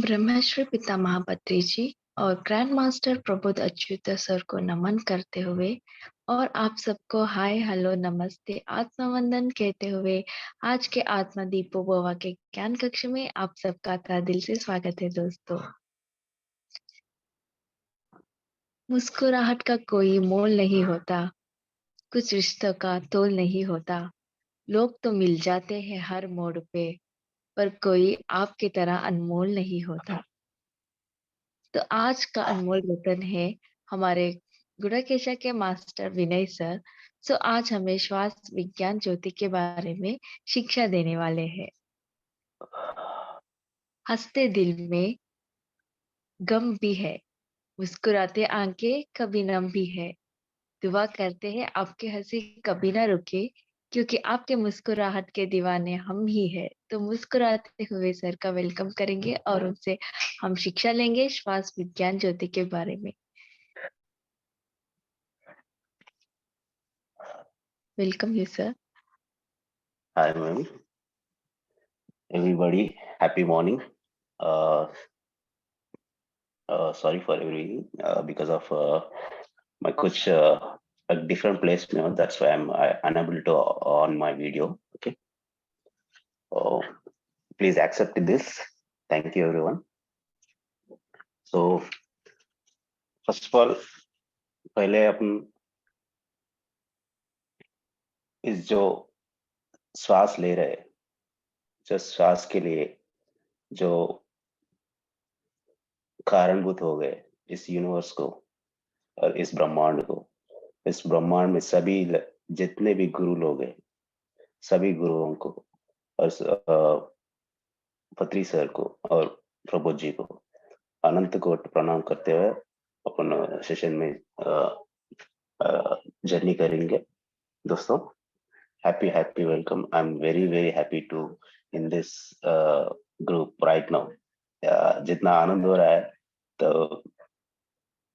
ब्रह्मश्री पितामह बद्री जी और grand master Prabodh Achyut sir को नमन करते हुए और आप सबको हाय हेलो नमस्ते आत्मवंदन कहते हुए आज के आत्मा दीपो भवा के ज्ञान कक्ष में आप सबका तहे दिल से स्वागत है दोस्तों। मुस्कुराहट का कोई मोल नहीं होता, कुछ रिश्तों का तोल नहीं होता। लोग तो मिल जाते हैं हर मोड़ पे, पर कोई आपकी तरह अनमोल नहीं होता। तो आज का अनमोल रतन है हमारे गुड़ाकेशा के मास्टर विनय सर। सो आज हमें श्वास विज्ञान ज्योति के बारे में शिक्षा देने वाले हैं। हंसते दिल में गम भी है, मुस्कुराते आंखें कभी नम भी है। दुआ करते हैं आपकी हंसी कभी ना रुके, क्योंकि आपके मुस्कुराहट के दीवाने हम ही है। तो मुस्कुराते हुए सर का वेलकम करेंगे और उनसे हम शिक्षा लेंगे श्वास विज्ञान ज्योति के बारे में। Welcome you sir. Hi, ma'am. Everybody, happy morning. Uh, Sorry for everything because of my coach a different place. That's why I'm unable to on my video. Okay. So please accept this. Thank you, everyone. So first of all, पहले अपन इस जो श्वास ले रहे हैं, जो श्वास के लिए जो कारणभूत हो गए इस यूनिवर्स को और इस ब्रह्मांड को, इस ब्रह्मांड में सभी जितने भी गुरु लोग हैं, सभी गुरुओं को और पत्री सर को और प्रबोध जी को अनंत कोट प्रणाम करते हुए अपन सेशन में जर्नी करेंगे। दोस्तों, happy welcome. I am very happy to in this group right now. जितना आनंद हो रहा है, तो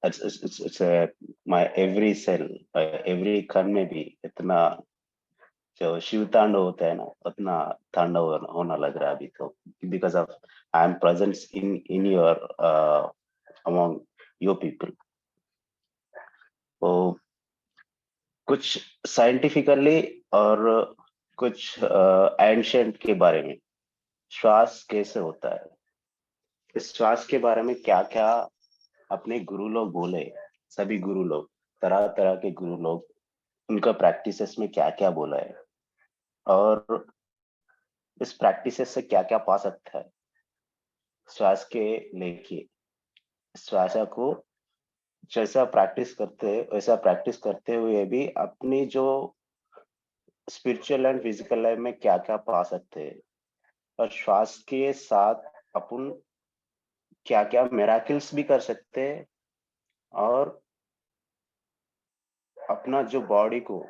it's my every cell, every कण में भी इतना जो शिव तांडव होता है ना, उतना तांडव होना लग रहा है अभी तो, because of I am present in your among your people. तो कुछ साइंटिफिकली और कुछ एंशिएंट के बारे में श्वास कैसे होता है, इस श्वास के बारे में क्या क्या अपने गुरु लोग बोले, सभी गुरु लोग, तरह तरह के गुरु लोग, उनका प्रैक्टिसेस में क्या क्या बोला है और इस प्रैक्टिसेस से क्या क्या पा सकता है श्वास के लेके। श्वास को जैसा प्रैक्टिस करते हैं वैसा प्रैक्टिस करते हुए भी अपनी जो स्पिरिचुअल एंड फिजिकल लाइफ में क्या क्या पा सकते हैं और श्वास के साथ अपन क्या क्या मिराकल्स भी कर सकते हैं और अपना जो बॉडी को,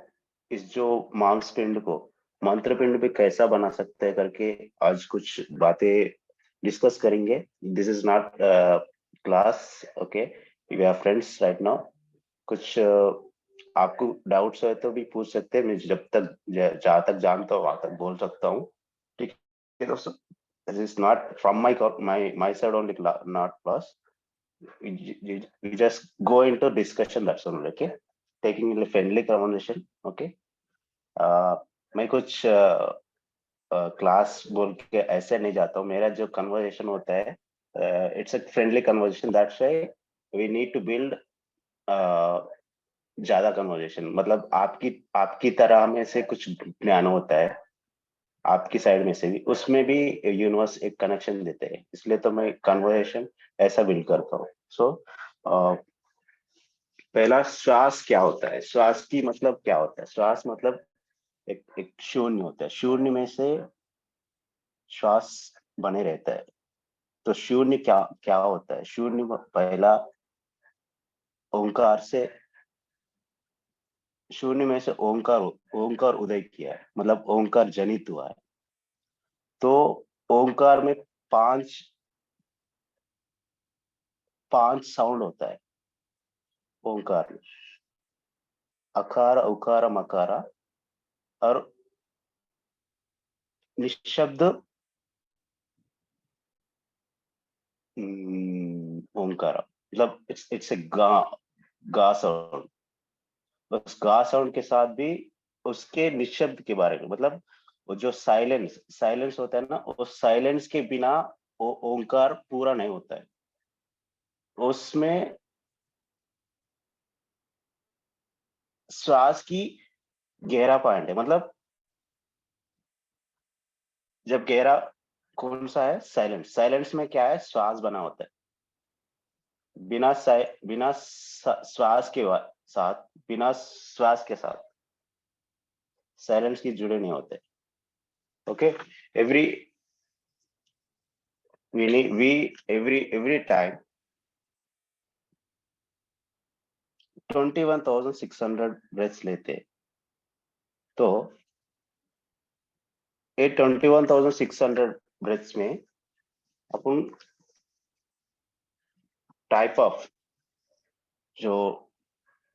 इस जो मांसपिंड को मंत्र पिंड भी कैसा बना सकते हैं करके आज कुछ बातें डिस्कस करेंगे। This is not class, okay, we are friends right now. कुछ आपको डाउट्स है तो भी पूछ सकते हैं, मैं जब तक जहाँ तक जानता हूँ वहां तक बोल सकता हूँ। ठीक है दोस्तों, this is not from my side only, not class. We just go into discussion, that's all, okay? Taking a friendly conversation, okay? मैं कुछ क्लास बोल के ऐसे नहीं जाता हूँ। मेरा जो कन्वर्सेशन होता है, it's a friendly conversation, that's why we need to build ज्यादा कन्वर्सेशन। मतलब आपकी तरह में से कुछ ज्ञान होता है, आपकी साइड में से भी, उसमें भी यूनिवर्स एक कनेक्शन देते हैं, इसलिए तो मैं कन्वर्सेशन ऐसा बिल्ड करता हूँ। सो पहला, श्वास क्या होता है, श्वास की मतलब क्या होता है। श्वास मतलब एक शून्य होता है, शून्य में से श्वास बने रहता है। तो शून्य क्या क्या होता है, शून्य पहला ओंकार से, शून्य में से ओंकार ओंकार उदय किया है, मतलब ओंकार जनित हुआ है। तो ओंकार में पांच पांच साउंड होता है ओंकार में, अकार उकार मकारा और निशब्द ओंकार, मतलब इट्स ए गा साउंड। उस गा साउंड के साथ भी उसके निशब्द के बारे में, मतलब वो जो साइलेंस साइलेंस होता है ना, उस साइलेंस के बिना वो ओंकार पूरा नहीं होता है। उसमें श्वास की गहरा पॉइंट है, मतलब जब गहरा कौन सा है, साइलेंस। साइलेंस में क्या है, श्वास बना होता है। बिना श्वास के साथ, बिना श्वास के साथ साइलेंस की जुड़े नहीं होते। Okay, every we every time 21,600 breaths लेते हैं, तो ये 21,600 ब्रेथ्स में अपन टाइप ऑफ जो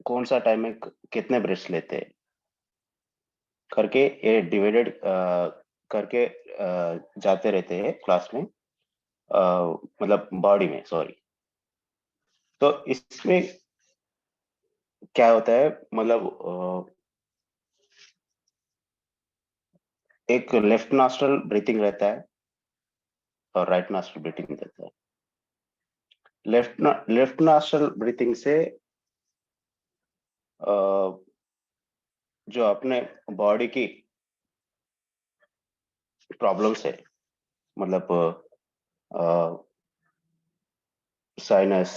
कौन सा टाइम में कितने ब्रेथ्स लेते हैं करके ये डिवाइडेड करके जाते रहते हैं क्लास में, मतलब बॉडी में, सॉरी। तो इसमें क्या होता है, मतलब एक लेफ्ट नॉस्ट्रल ब्रीथिंग रहता है और राइट नॉस्ट्रल ब्रीथिंग रहता है। लेफ्ट नॉस्ट्रल ब्रीथिंग से जो अपने बॉडी की प्रॉब्लम्स है, मतलब sinus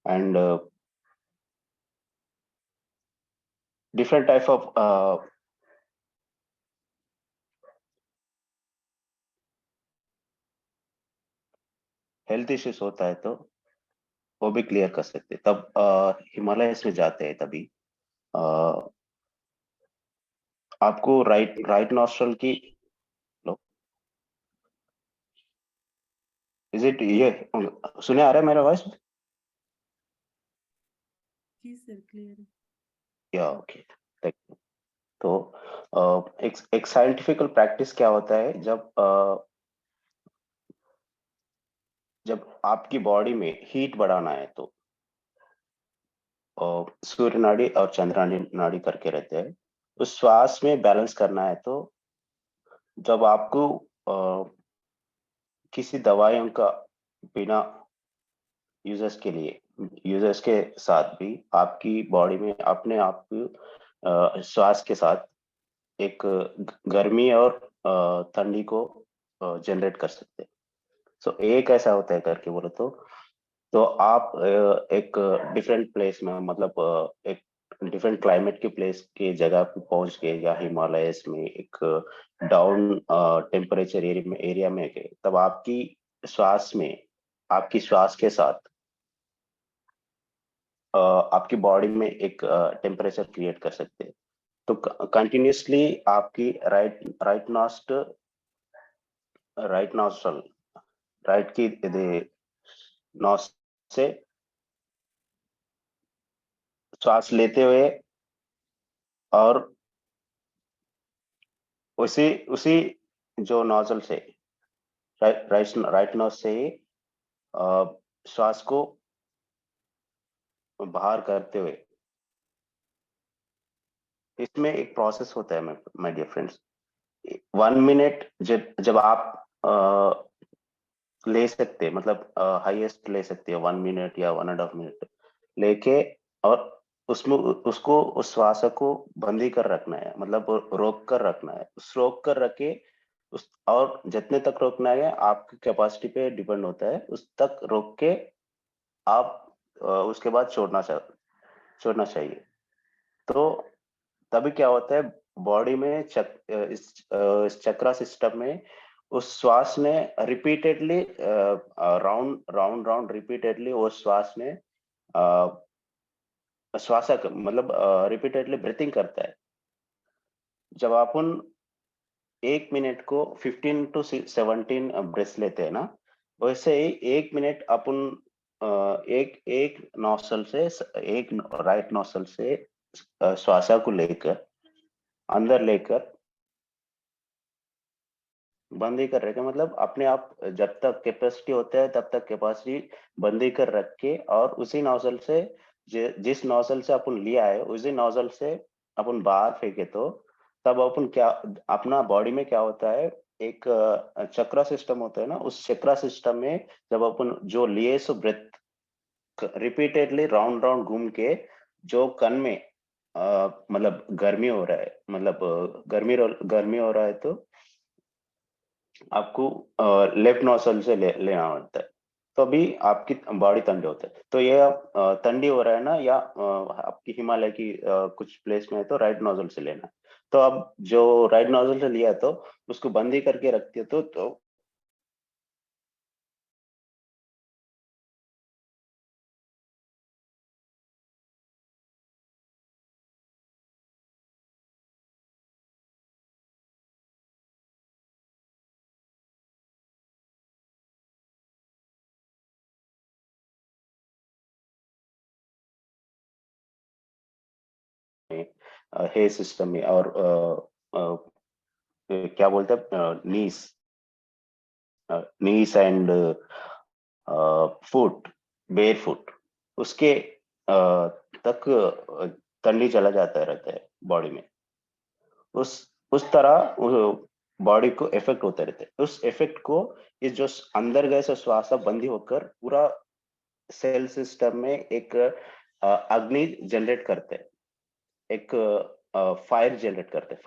and different type of health issues होता है, तो वो भी क्लियर कर सकते हैं। तब हिमालयस में जाते हैं, तभी आपको राइट नॉस्ट्रल की, इज इट ये सुने आ रहा है मेरा वॉइस? जी सर, क्लियर है। या ओके, तो एक साइंटिफिकल प्रैक्टिस क्या होता है, जब आपकी बॉडी में हीट बढ़ाना है, तो सूर्य नाड़ी और चंद्र नाड़ी करके रहते हैं। उस श्वास में बैलेंस करना है, तो जब आपको किसी दवाइयों का बिना यूजर्स के साथ भी आपकी बॉडी में अपने आप श्वास के साथ एक गर्मी और ठंडी को जनरेट कर सकते हैं। सो एक ऐसा होता है करके बोलो तो आप एक डिफरेंट प्लेस में, मतलब एक डिफरेंट क्लाइमेट के प्लेस के जगह पे पहुंच गए, या हिमालयस में एक डाउन टेम्परेचर एरिया में गए, तब आपकी श्वास के साथ आपकी बॉडी में एक टेम्परेचर क्रिएट कर सकते हैं। तो कंटिन्यूसली आपकी राइट नॉस्ट्रल, राइट की नॉस से श्वास लेते हुए, और उसी उसी जो नोजल से, राइट नोज से ही श्वास को बाहर करते हुए, इसमें एक प्रोसेस होता है माय डियर फ्रेंड्स। 1 मिनट जब आप ले सकते हैं, मतलब हाईएस्ट ले सकते हैं 1 मिनट या 1.5 मिनट लेके, और उसमें उसको उस श्वास को बंद ही कर रखना है, मतलब रोक कर रखना है। उस रोक कर रखे उस, और जितने तक रोकना है आपकी कैपेसिटी पे डिपेंड होता है, उस तक रोक के आप उसके बाद छोड़ना चाहिए। तो तभी क्या होता है, बॉडी में इस चक्रा सिस्टम में उस श्वास ने repeatedly round round round repeatedly वो श्वास ने श्वासक मतलब रिपीटेडली ब्रीथिंग करता है। जब अपन 1 मिनट को 15 to 17 ब्रेथ लेते हैं ना, वैसे ही 1 मिनट अपन एक एक नॉस्ट्रल से, एक राइट नॉस्ट्रल से श्वासा को लेकर अंदर लेकर बंद ही कर रखे, मतलब अपने आप जब तक कैपेसिटी होता है तब तक कैपेसिटी बंद ही कर रख के, और उसी नोजल से जिस नोजल से अपन लिया है उसी नोजल से अपन बाहर फेंके, तो तब अपन क्या, अपना बॉडी में क्या होता है, एक चक्रा सिस्टम होता है ना, उस चक्रा सिस्टम में जब अपन जो लिए सो ब्रेथ रिपीटेडली राउंड राउंड घूम के जो कन में मतलब गर्मी हो रहा है, मतलब गर्मी हो रहा है, तो आपको लेफ्ट नोस्ट्रल से लेना होता है, तो अभी आपकी बॉडी ठंडी होता है। तो ये ठंडी हो रहा है ना, या आपकी हिमालय की कुछ प्लेस में है तो राइट नोजल से लेना है। तो अब जो राइट नोजल से लिया तो उसको बंद ही करके रखते हो, तो हे सिस्टम में, और क्या बोलते हैं, नीस एंड फुट, बेर फुट, उसके तक ठंडी चला जाता रहता है बॉडी में। उस उस तरह बॉडी को इफेक्ट होते रहते हैं। उस इफेक्ट को ये जो अंदर गए से श्वास बंदी होकर पूरा सेल सिस्टम में एक अग्नि जनरेट करते हैं, एक फायर जनरेट करते हैं,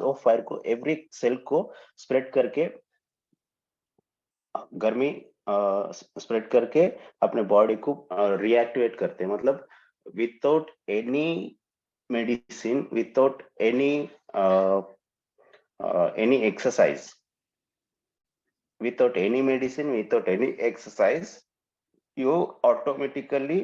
वो फायर को एवरी सेल को स्प्रेड करके गर्मी स्प्रेड करके अपने बॉडी को रिएक्टिवेट करते हैं, मतलब without any medicine, without any exercise, without any exercise, you automatically,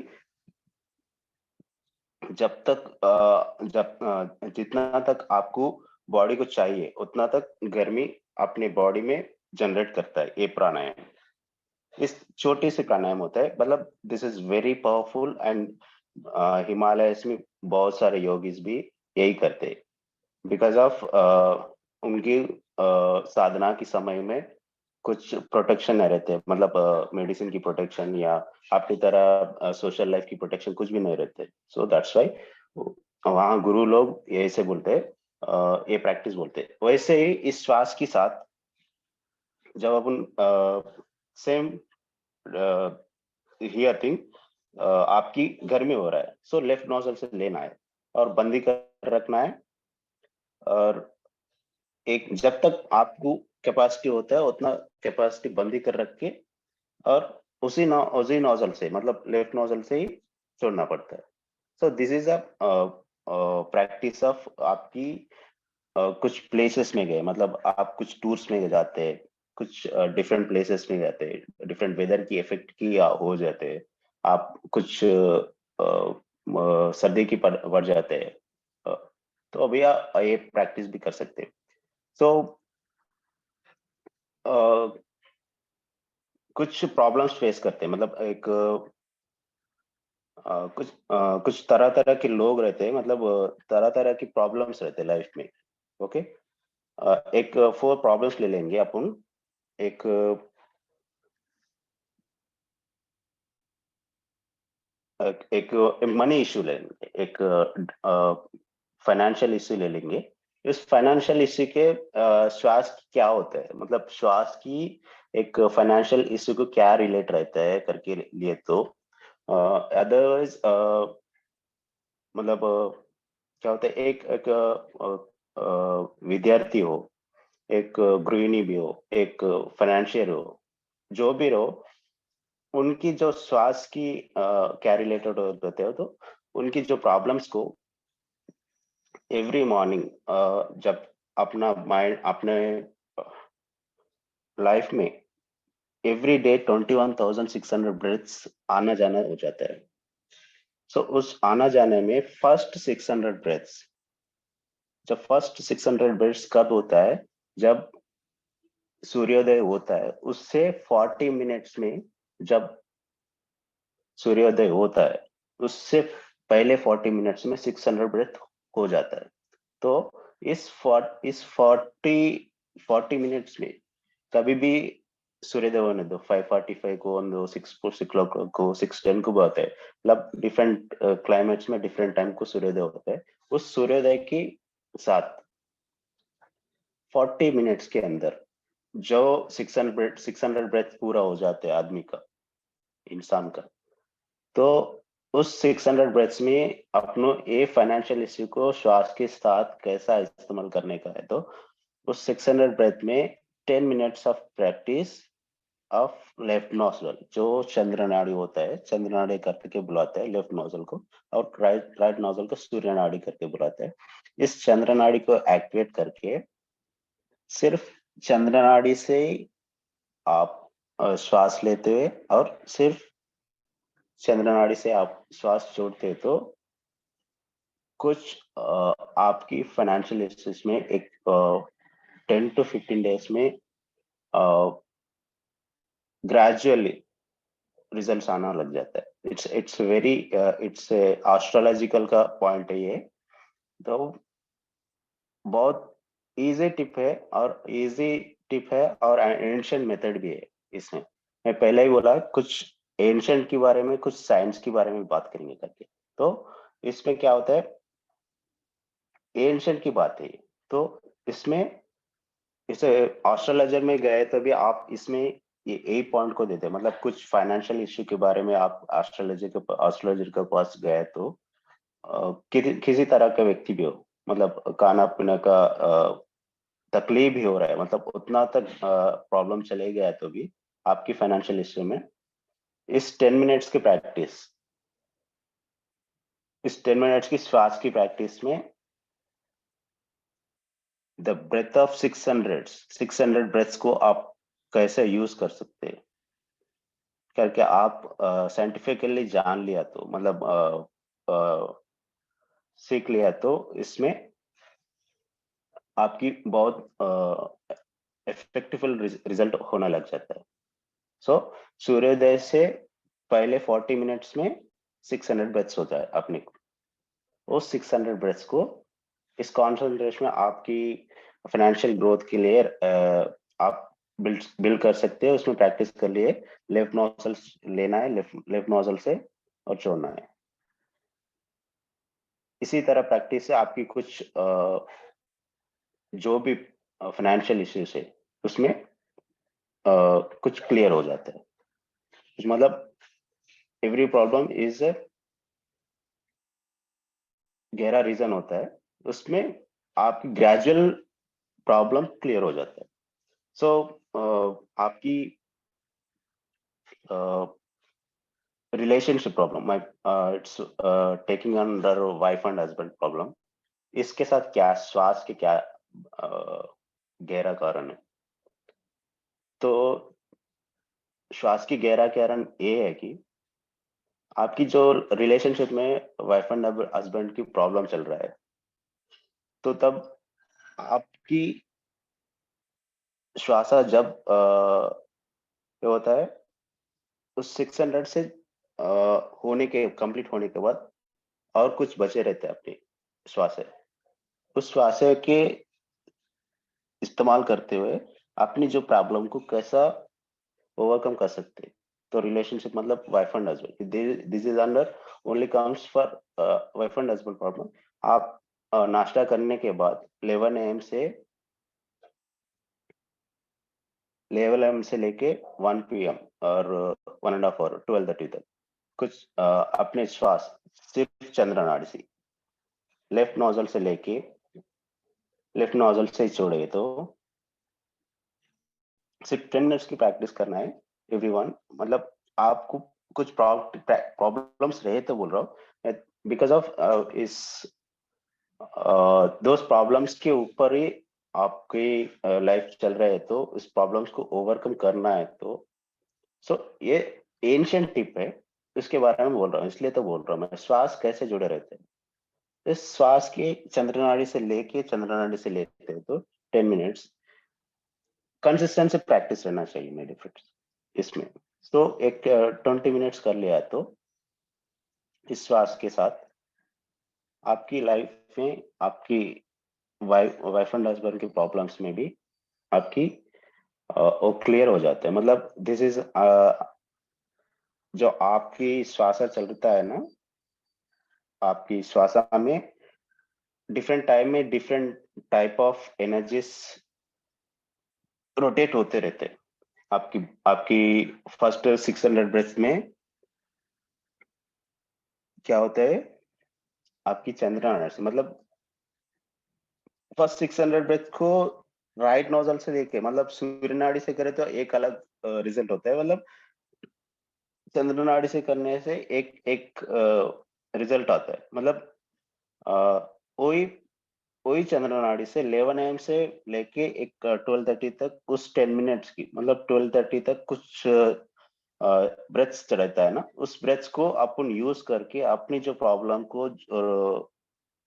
जितना तक आपको बॉडी को चाहिए उतना तक गर्मी अपने बॉडी में जनरेट करता है ये प्राणायाम। इस छोटे से प्राणायाम होता है, मतलब this is very powerful, and Himalayas में बहुत सारे योगीज भी यही करते हैं, बिकॉज ऑफ उनकी साधना के समय में कुछ प्रोटेक्शन नहीं रहते, मतलब मेडिसिन की प्रोटेक्शन या आपकी तरह सोशल लाइफ की प्रोटेक्शन कुछ भी नहीं रहते। सो दैट्स वाई वहाँ गुरु लोग ये ऐसे बोलते हैं, ये प्रैक्टिस बोलते हैं। वैसे ही इस श्वास के साथ जब अपन सेम हियर थिंग, आपकी घर में हो रहा है, सो लेफ्ट नोजल से लेना है और बंदी कर रखना है, और एक जब तक आपको कैपेसिटी होता है उतना कैपेसिटी बंदी कर रख के, और उसी नोजल से, मतलब लेफ्ट नोजल से ही छोड़ना पड़ता है। So this is a practice of आपकी कुछ प्लेसेस में गए, मतलब आप कुछ टूर्स में जाते हैं, कुछ डिफरेंट प्लेसेस में जाते हैं, डिफरेंट वेदर की इफेक्ट की हो जाते हैं, आप कुछ सर्दी की पड़ जाते हैं, तो अभी आप ये प्रैक्टिस भी कर सकते हैं। सो कुछ प्रॉब्लम्स फेस करते हैं, मतलब एक कुछ तरह तरह के लोग रहते हैं, मतलब तरह तरह की प्रॉब्लम्स रहते हैं लाइफ में। ओके, एक 4 प्रॉब्लम्स ले लेंगे अपन। एक एक मनी इशू ले लेंगे, एक फाइनेंशियल इशू ले लेंगे। इस फाइनेंशियल इशू के श्वास की क्या होता है, मतलब श्वास की एक फाइनेंशियल इशू को क्या रिलेट रहता है करके लिए, तो अदरवाइज मतलब क्या होता है, एक विद्यार्थी हो, एक गृहिणी भी हो, एक फाइनेंशियर हो, जो भी हो, उनकी जो श्वास की क्या रिलेटेड होते हो, तो उनकी जो प्रॉब्लम्स को एवरी मॉर्निंग जब अपना माइंड अपने लाइफ में एवरी डे 21,600 ब्रेथ्स आना जाना हो जाता है। सो उस आना जाने में फर्स्ट 600 ब्रेथ्स कब होता है, जब सूर्योदय होता है उससे 40 मिनट्स में, जब सूर्योदय होता है उससे पहले 40 मिनट्स में 600 ब्रेथ हो जाता है। तो इस 40 मिनट्स में कभी भी सूर्योदय होने दो 5:45 को ऑन दो 6 o'clock को 6:10 को बहुत है, मतलब डिफरेंट क्लाइमेट्स में डिफरेंट टाइम को सूर्योदय होता है। उस सूर्योदय के साथ 40 मिनट्स के अंदर जो 600 ब्रेथ पूरा हो जाते हैं आदमी का, इंसान का, तो उस 600 ब्रेथ्स में अपनो ये फाइनेंशियल इश्यू को श्वास के साथ कैसा इस्तेमाल करने का है। तो उस 600 ब्रेथ में 10 minutes of practice of left nostril, जो चंद्र नाड़ी होता है, चंद्र नाड़ी करके बुलाते हैं लेफ्ट नोजल को, और राइट नोजल को सूर्य नाड़ी करके बुलाते हैं। इस चंद्र नाड़ी को एक्टिवेट करके सिर्फ चंद्र नाड़ी से आप श्वास लेते हुए और सिर्फ चंद्र नाड़ी से आप श्वास छोड़ते हैं, तो कुछ आपकी फाइनेंशियल इश्यूज में एक 10 to 15 डेज में ग्रेजुअली रिजल्ट्स आना लग जाता है। इट्स वेरी इट्स एस्ट्रोलॉजिकल का पॉइंट है ये, तो बहुत इजी टिप है, और इजी टिप है और एंशिएंट मेथड भी है इसमें। मैं पहले ही बोला कुछ एंशिएंट के बारे में, कुछ साइंस के बारे में बात करेंगे करके। तो इसमें क्या होता है, एंशिएंट की बात है ये। तो इसमें इसे एस्ट्रोलॉजर में गए तो भी आप इसमें ये ए पॉइंट को देते हैं, मतलब कुछ फाइनेंशियल इश्यू के बारे में आप एस्ट्रोलॉजर के पास गए तो किसी तरह का व्यक्ति भी हो, मतलब खाना पीना का तकलीफ भी हो रहा है, मतलब उतना तक प्रॉब्लम चले गया तो भी आपकी फाइनेंशियल इश्यू में इस 10 मिनट्स की प्रैक्टिस, इस 10 मिनट्स की श्वास की प्रैक्टिस में द ब्रेथ ऑफ 600 ब्रेथ्स को आप कैसे यूज कर सकते हैं करके आप साइंटिफिकली जान लिया तो, मतलब सीख लिया तो इसमें आपकी बहुत इफेक्टिव रिजल्ट होने लग जाता है। सो सूर्योदय से पहले 40 मिनट्स में 600 ब्रेथ्स होता है अपने को, वो 600 ब्रेथ्स को इस कॉन्सेंट्रेशन में आपकी फाइनेंशियल ग्रोथ के लिए आप बिल्ड कर सकते हैं। उसमें प्रैक्टिस कर लिए लेफ्ट नोजल लेना है, लेफ्ट नोजल से और छोड़ना है। इसी तरह प्रैक्टिस से आपकी कुछ जो भी फाइनेंशियल इश्यूज है उसमें कुछ क्लियर हो जाता है। मतलब एवरी प्रॉब्लम इज गहरा रीजन होता है, उसमें आपकी ग्रेजुअल प्रॉब्लम क्लियर हो जाता है। सो आपकी relationship problem, it's taking under wife and husband problem, इसके साथ क्या श्वास के क्या गहरा कारण है। तो श्वास की गहरा कारण ये है कि आपकी जो रिलेशनशिप में वाइफ एंड हस्बैंड की प्रॉब्लम चल रहा है, तो तब आपकी श्वासा जब क्या होता है, उस 600 से होने के कंप्लीट होने के बाद और कुछ बचे रहते हैं अपने श्वास है, उस श्वास के इस्तेमाल करते हुए अपनी जो प्रॉब्लम को कैसा ओवरकम कर सकते हैं। तो रिलेशनशिप मतलब wife and husband, this is under only comes for wife and husband problem. आप नाश्ता करने के बाद 11 AM से 11 AM से लेके 1 PM और 1.5 आवर 12:30 तक कुछ अपने श्वास सिर्फ चंद्र नाड़ी से लेफ्ट नोजल से लेके लेफ्ट नोजल से छोड़े, तो सिर्फ 10 मिनट्स की प्रैक्टिस करना है एवरीवन। मतलब आपको कुछ प्रॉब्लम्स रहे तो बोल रहा हूँ, बिकॉज ऑफ इस दोस प्रॉब्लम्स के ऊपर ही आपकी लाइफ चल रहा है, तो इस प्रॉब्लम्स को ओवरकम करना है। तो सो ये एंशिएंट टिप है, इसके बारे में बोल रहा हूँ, इसलिए तो बोल रहा हूँ मैं। श्वास कैसे जुड़े रहते हैं, इस श्वास के चंद्रनाड़ी से लेके चंद्रनाड़ी से लेते हैं, तो 10 मिनट्स कंसिस्टेंसी प्रैक्टिस रहना चाहिए मेरे फ्रेंड्स इसमें। तो एक 20 मिनट्स कर लिया तो इस श्वास के साथ आपकी लाइफ में आपकी वाइफ एंड हस्बैंड की प्रॉब्लम्स में भी आपकी वो क्लियर हो जाते हैं। मतलब दिस इज जो आपकी श्वास चलता है ना, आपकी श्वास में डिफरेंट टाइम में different type of energies rotate होते रहते हैं। आपकी आपकी फर्स्ट 600 ब्रेथ में क्या होता है, आपकी चंद्रनाड़ से, मतलब फर्स्ट 600 ब्रेथ को राइट नोजल से लेके, मतलब सूर्य नाड़ी से करे तो एक अलग रिजल्ट होता है, मतलब चंद्र नाड़ी से करने से एक एक रिजल्ट आता है। मतलब वही वही चंद्र नाड़ी से 11 AM से लेके एक 12:30 तक उस 10 मिनट्स की, मतलब 12:30 तक कुछ ब्रेथ्स चढ़ता है ना, उस ब्रेथ्स को अपन यूज करके अपनी जो प्रॉब्लम को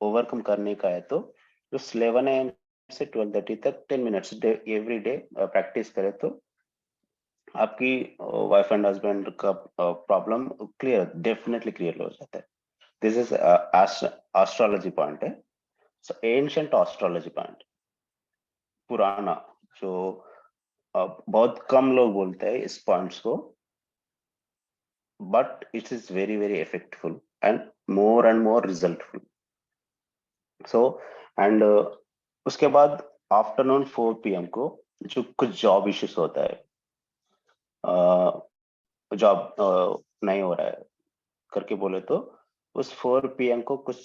ओवरकम करने का है, तो उस 11 AM से 12:30 तक 10 मिनट्स एवरी डे प्रैक्टिस करे तो आपकी वाइफ एंड हस्बैंड का प्रॉब्लम क्लियर, डेफिनेटली क्लियर हो जाता है। दिस इज एस्ट्रोलॉजी पॉइंट है, एंशिएंट एस्ट्रोलॉजी पॉइंट, पुराना, जो बहुत कम लोग बोलते हैं इस पॉइंट्स को, but it is very very effectful and more resultful. So and उसके बाद आफ्टरनून 4 PM को जो कुछ जॉब इश्यूज होता है, जॉब नहीं हो रहा है करके बोले तो उस 4 PM को कुछ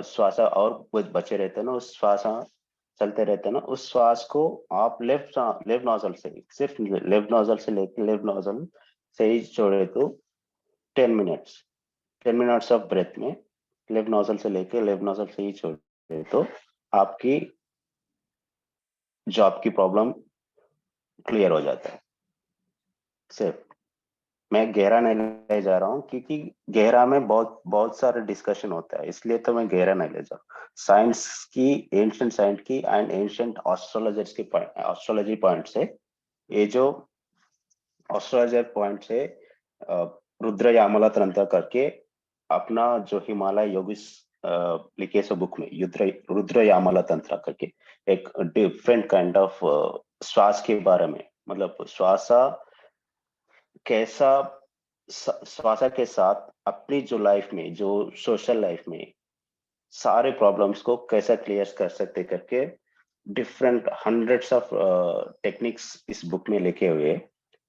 श्वास और कुछ बचे रहते हैं ना, उस श्वास चलते रहते हैं ना, उस श्वास को आप लेफ्ट नोजल से, सिर्फ लेफ्ट नोजल से लेके लेफ्ट नोजल से ही छोड़े तो 10 मिनट्स, 10 मिनट्स ऑफ ब्रेथ में लेफ्ट नोजल से लेके लेफ्ट नोजल से ही छोड़े तो आपकी जॉब की प्रॉब्लम क्लियर हो जाता है। सिर्फ मैं गहरा नहीं ले जा रहा हूँ, क्योंकि गहरा में बहुत बहुत सारे डिस्कशन होता है, इसलिए तो मैं गहरा नहीं ले जा रहा। साइंस की, एंशिएंट साइंस की एंड एंशिएंट एस्ट्रोलॉजर्स की एस्ट्रोलॉजी पॉइंट से, ये जो एस्ट्रोलॉजर पॉइंट से रुद्र यामला तंत्र करके अपना जो हिमालय योगिस लिखे सो बुक में रुद्र यामला तंत्र करके एक डिफरेंट काइंड ऑफ श्वास के बारे में, मतलब श्वास कैसा श्वासा के साथ अपनी जो लाइफ में, जो सोशल लाइफ में सारे प्रॉब्लम्स को कैसा क्लियर कर सकते करके डिफरेंट हंड्रेड्स ऑफ टेक्निक्स इस बुक में लिखे हुए।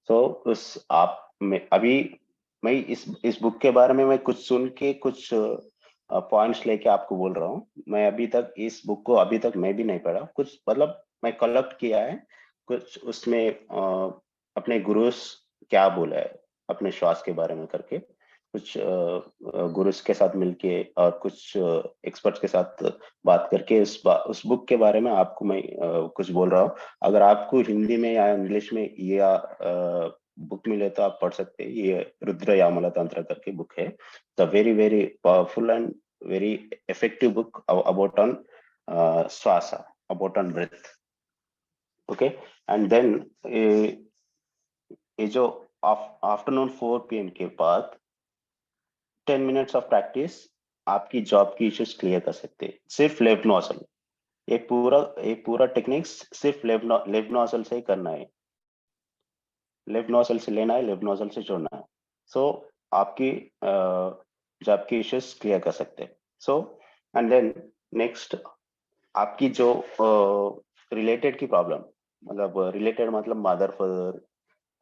तो उस आप में अभी मैं इस बुक के बारे में मैं कुछ सुन के कुछ पॉइंट्स लेके आपको बोल रहा हूँ। मैं अभी तक इस बुक को अभी तक मैं भी नहीं पढ़ा, कुछ मतलब मैं कलेक्ट किया है कुछ उसमें अपने गुरुस क्या बोला है अपने श्वास के बारे में करके, कुछ गुरुस के साथ मिलके और कुछ एक्सपर्ट्स के साथ बात करके उस बुक के बारे में आपको मैं कुछ बोल रहा हूँ। अगर आपको हिंदी में या इंग्लिश में ये बुक मिले तो आप पढ़ सकते हैं। ये रुद्र यामला तंत्र करके बुक है, the very very powerful and very effective book about on श्वास, about on breath. Okay, and then ये जो आफ्टरनून 4 PM के बाद 10 मिनट्स ऑफ प्रैक्टिस आपकी जॉब की इश्यूज क्लियर कर सकते हैं, सिर्फ लेफ्ट नोजल। ये पूरा टेक्निक्स सिर्फ लेफ्ट नोजल से ही करना है, लेफ्ट नोजल से लेना है, लेफ्ट नोजल से छोड़ना है। सो आपकी जॉब की इश्यूज क्लियर कर सकते हैं। सो एंड देन नेक्स्ट आपकी जो रिलेटेड की प्रॉब्लम, मतलब रिलेटेड मतलब मदर फादर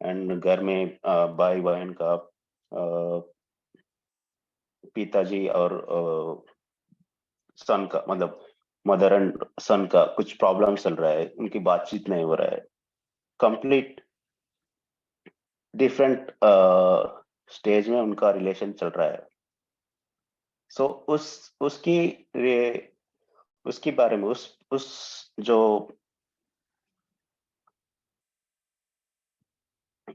एंड घर में भाई बहन का, पिताजी और सन का, मतलब मदर एंड सन का कुछ प्रॉब्लम चल रहा है, उनकी बातचीत नहीं हो रहा है, कंप्लीट डिफरेंट स्टेज में उनका रिलेशन चल रहा है। सो उसकी उसके बारे में उस जो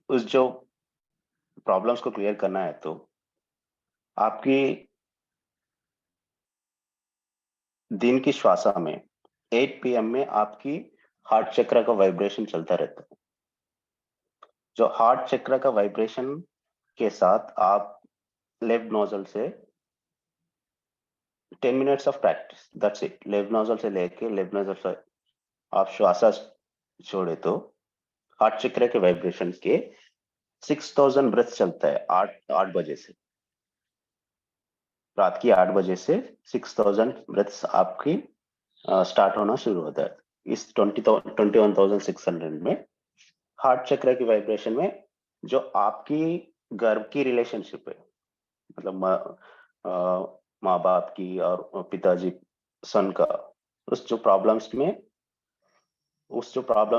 उस जो प्रॉब्लम्स को क्लियर करना है, तो आपकी दिन की श्वासा में 8 PM में आपकी हार्ट चक्र का वाइब्रेशन चलता रहता है। जो हार्ट चक्र का वाइब्रेशन के साथ आप लेफ्ट नोजल से 10 minutes of practice, that's it. Left nozzle से लेके लेफ्ट नोजल से आप श्वास छोड़े तो हार्ट चक्र के वाइब्रेशन के 6000 ब्रेथ चलता है 8 बजे से, रात की 8 बजे से 6000 ब्रेथ्स आपकी स्टार्ट होना शुरू होता है। इस 21,600 में हार्ट चक्र की वाइब्रेशन में जो आपकी गर्भ की रिलेशनशिप है, मतलब माँ बाप की और पिताजी सन का, उस जो प्रॉब्लम्स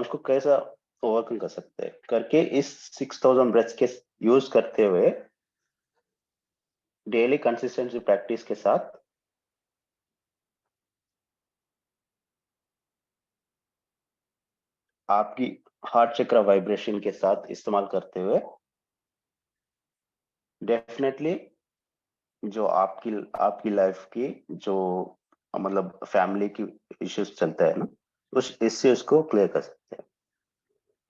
को कैसा ओवरकम कर सकते हैं करके इस 6000 ब्रेथ्स के यूज करते हुए डेली कंसिस्टेंसी प्रैक्टिस के साथ आपकी हार्ट चक्र वाइब्रेशन के साथ इस्तेमाल करते हुए डेफिनेटली जो आपकी लाइफ की जो मतलब फैमिली की इश्यूज चलता है ना, उस इश्यूज को क्लियर कर सकते हैं।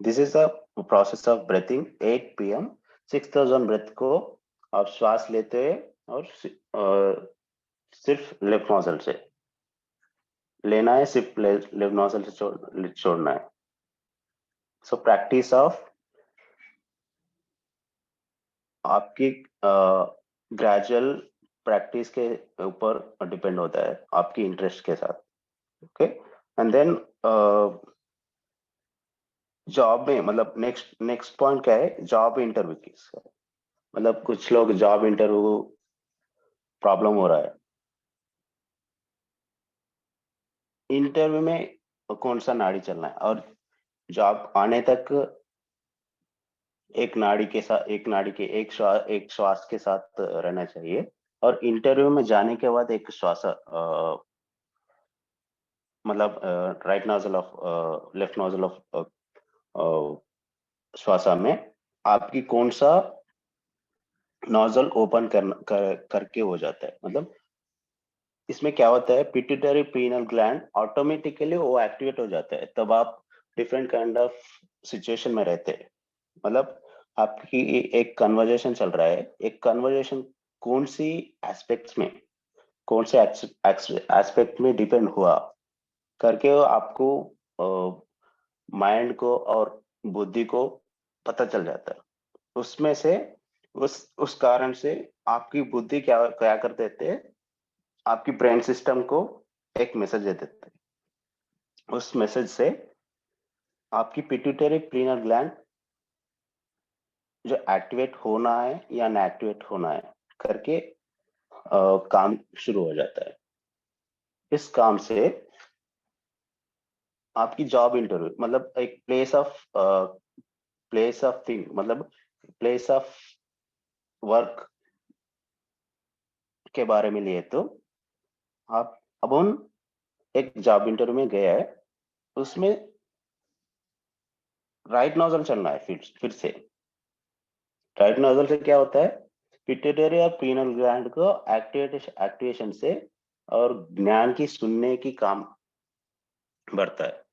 This is the process of breathing 8 PM 6000 breath को आप श्वास लेते हैं और सिर्फ लेफ्ट नोजल से लेना है, सिर्फ लेफ्ट नोजल से छोड़ना है। सो प्रैक्टिस ऑफ आपकी ग्रेजुअल प्रैक्टिस के ऊपर डिपेंड होता है, आपकी इंटरेस्ट के साथ। ओके, एंड देन जॉब में मतलब नेक्स्ट पॉइंट क्या है, जॉब इंटरव्यू की। मतलब कुछ लोग जॉब इंटरव्यू प्रॉब्लम हो रहा है, इंटरव्यू में कौन सा नाड़ी चलना है, और जॉब आने तक एक श्वास के साथ रहना चाहिए, और इंटरव्यू में जाने के बाद एक श्वास मतलब right nozzle of left nozzle of श्वासा में आपकी कौन सा नोजल ओपन करके हो जाता है। मतलब इसमें क्या होता है, पिट्यूटरी पीनल ग्लैंड ऑटोमेटिकली वो एक्टिवेट हो जाता है, तब आप डिफरेंट काइंड ऑफ सिचुएशन में रहते हैं। मतलब आपकी एक कन्वर्जेशन चल रहा है, एक कन्वर्जेशन कौन सी एस्पेक्ट्स में, कौन से एस्पेक्ट में डिपेंड हुआ करके वो आपको माइंड को और बुद्धि को पता चल जाता है। उसमें से उस कारण से आपकी बुद्धि क्या क्या कर देते हैं, आपकी ब्रेन सिस्टम को एक मैसेज दे देते हैं। उस मैसेज से आपकी पिट्यूटरी प्रीनल ग्लैंड जो एक्टिवेट होना है या ना एक्टिवेट होना है करके काम शुरू हो जाता है। इस काम से आपकी जॉब इंटरव्यू मतलब एक प्लेस ऑफ थिंग, मतलब प्लेस ऑफ वर्क के बारे में लिए तो आप अब उन एक जॉब इंटरव्यू में गया है, उसमें राइट नोजल चलना है, फिर से राइट नोजल से क्या होता है, पिट्यूटरी और पीनल ग्लैंड को एक्टिवेशन से और ज्ञान की सुनने की काम बढ़ता है,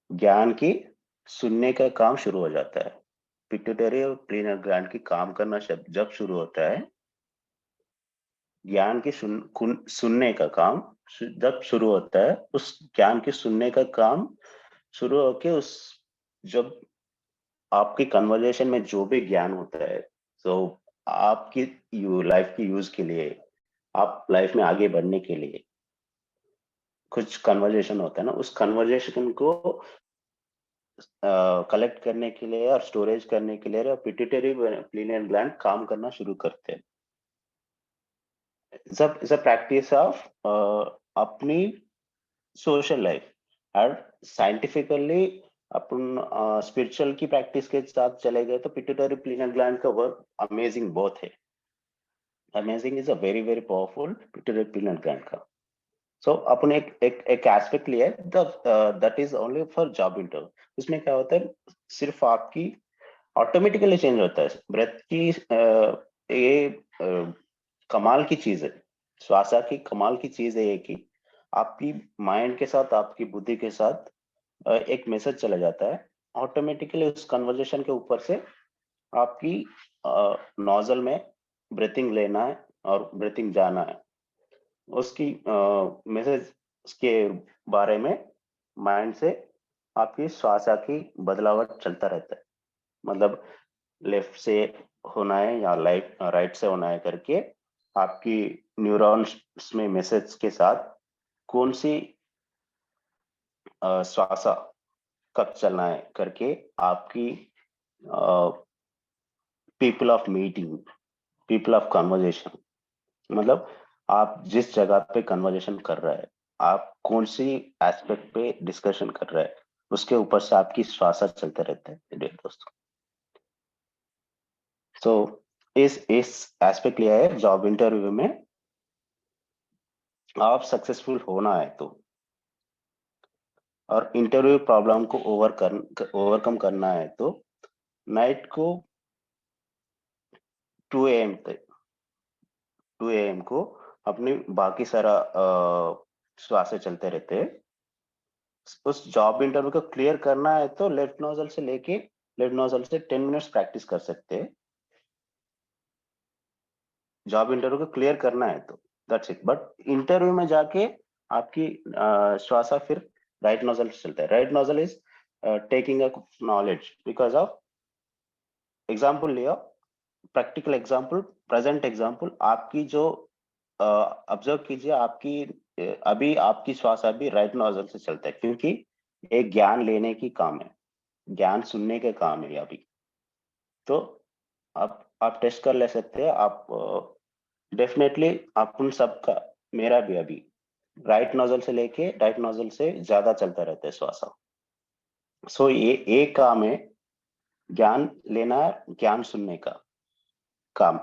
ज्ञान की सुनने का काम शुरू हो जाता है। पिट्यूटरी और पीनल ग्लैंड की काम करना जब शुरू होता है, ज्ञान की सुनने का काम जब शुरू होता है, उस ज्ञान की सुनने का काम शुरू होके उस जब आपकी कन्वर्जेशन में जो भी ज्ञान होता है, तो आपकी लाइफ की यूज के लिए, आप लाइफ में आगे बढ़ने के लिए कुछ कन्वर्जेशन होता है ना, उस कन्वर्जेशन को कलेक्ट करने के लिए और स्टोरेज करने के लिए पिट्यूटरी प्रीनल ग्लैंड काम करना शुरू करते हैं। इट्स अ प्रैक्टिस ऑफ अपनी सोशल लाइफ और साइंटिफिकली अपन स्पिरिचुअल की प्रैक्टिस के साथ चले गए तो पिट्यूटरी प्रीनल ग्लैंड का वर्क अमेजिंग बहुत है। Amazing is a very very powerful pituitary pineal gland का। सो अपन एक एस्पेक्ट लिया है, that is only for job interview. उसमें क्या होता है, सिर्फ आपकी ऑटोमेटिकली चेंज होता है ब्रेथ की। ये कमाल की चीज है, श्वासा की कमाल की चीज है ये कि आपकी माइंड के साथ, आपकी बुद्धि के साथ एक मैसेज चला जाता है ऑटोमेटिकली। उस कन्वर्जेशन के ऊपर से आपकी नोजल में ब्रीथिंग लेना है और ब्रीथिंग जाना है, उसकी मैसेज के बारे में माइंड से आपकी श्वासा की बदलावट चलता रहता है, मतलब लेफ्ट से होना है या राइट से होना है करके आपकी न्यूरॉन्स में मैसेज के साथ कौन सी श्वासा कब चलना है करके आपकी people of meeting, people of conversation, मतलब आप जिस जगह पे कन्वर्जेशन कर रहा है, आप कौन सी एस्पेक्ट पे डिस्कशन कर रहा है, उसके ऊपर से आपकी श्वासा चलते रहता है मेरे दोस्तों। तो इस एस्पेक्ट लिया है जॉब इंटरव्यू में, आप सक्सेसफुल होना है तो, और इंटरव्यू प्रॉब्लम को ओवरकम करना है तो नाइट को 2 AM तक 2 AM को अपनी बाकी सारा श्वासें चलते रहते हैं। उस जॉब इंटरव्यू को क्लियर करना है तो लेफ्ट नोजल से 10 मिनट्स प्रैक्टिस कर सकते हैं। जॉब इंटरव्यू को क्लियर करना है तो दैट्स इट। बट इंटरव्यू में जाके आपकी श्वासा फिर राइट नोजल से चलता है। Right nozzle is taking a knowledge because of example लिया, प्रैक्टिकल एग्जाम्पल, प्रेजेंट एग्जाम्पल, आपकी जो ऑब्जर्व कीजिए, आपकी अभी आपकी श्वास अभी राइट नोजल से चलता है क्योंकि एक ज्ञान लेने की काम है, ज्ञान सुनने के काम है अभी। तो आप टेस्ट कर ले सकते हैं। आप डेफिनेटली आप उन सबका, मेरा भी अभी राइट नोजल से लेके राइट नोजल से ज्यादा चलता रहता है श्वासा। सो ये एक काम है, ज्ञान लेना, ज्ञान सुनने का काम।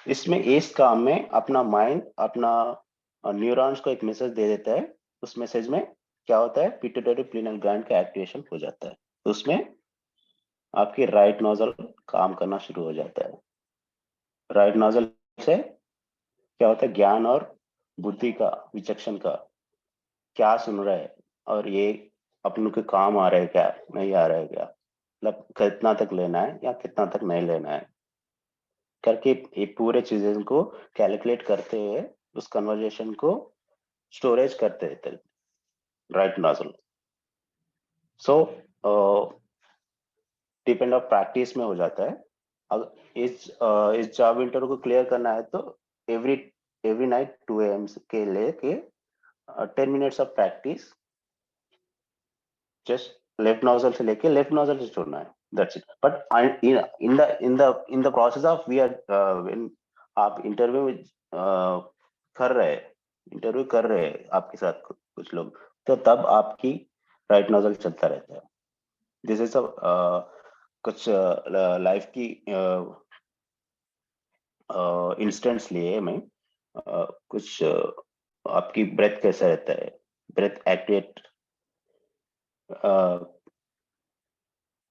इसमें इस काम में अपना माइंड, अपना न्यूरॉन्स को एक मैसेज दे देता है। उस मैसेज में क्या होता है, पिट्यूटरी प्रीनल ग्लैंड का एक्टिवेशन हो जाता है, तो उसमें आपकी राइट नोजल काम करना शुरू हो जाता है। राइट नोजल से क्या होता है, ज्ञान और बुद्धि का, विचक्षण का, क्या सुन रहा है और ये अपन के काम आ रहा है क्या, नहीं आ रहा है क्या, मतलब कितना तक लेना है या कितना तक नहीं लेना है करके ये पूरे चीजें को कैलकुलेट करते हुए उस कन्वर्जेशन को स्टोरेज करते रहते हैं right nozzle. So depend of practice में हो जाता है। अगर इस जॉब इंटरव्यू को क्लियर करना है तो एवरी एवरी नाइट 2 AM के लेके 10 minutes of practice, just left nozzle से लेके लेफ्ट नोजल से छोड़ना है, that's it. But in the process of we are when आप कर रहे इंटरव्यू कर रहे हैं आपके साथ कुछ लोग, तो तब आपकी राइट नोजल चलता रहता है। दिस इज कुछ लाइफ की इंस्टेंट्स लिए मैं, कुछ आपकी ब्रेथ कैसा रहता है, breath activate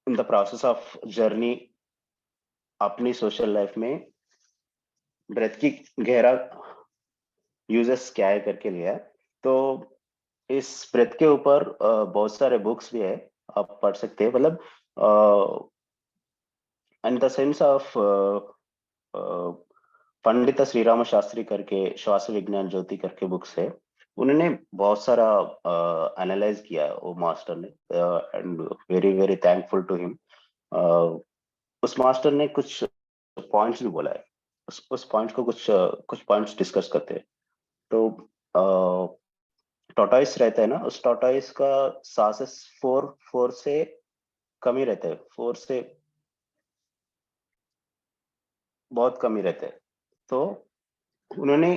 in the process of journey अपनी सोशल लाइफ में ब्रेथ की गहरा यूजेस क्या है करके लिया है। तो इस ब्रेथ के ऊपर बहुत सारे बुक्स भी है, आप पढ़ सकते हैं, मतलब in the sense of Pandit Shri Ram Shastri करके श्वास विज्ञान ज्योति करके बुक्स है, उन्होंने बहुत सारा एनालाइज किया वो मास्टर ने, and very very thankful to him. उस मास्टर ने कुछ पॉइंट्स भी बोला है, उस पॉइंट्स को कुछ पॉइंट्स डिस्कस करते हैं। तो टॉर्टोइस रहता है ना, उस टॉर्टोइस का सांसेस फोर से कम ही रहता है, 4 से बहुत कम ही रहता है। तो उन्होंने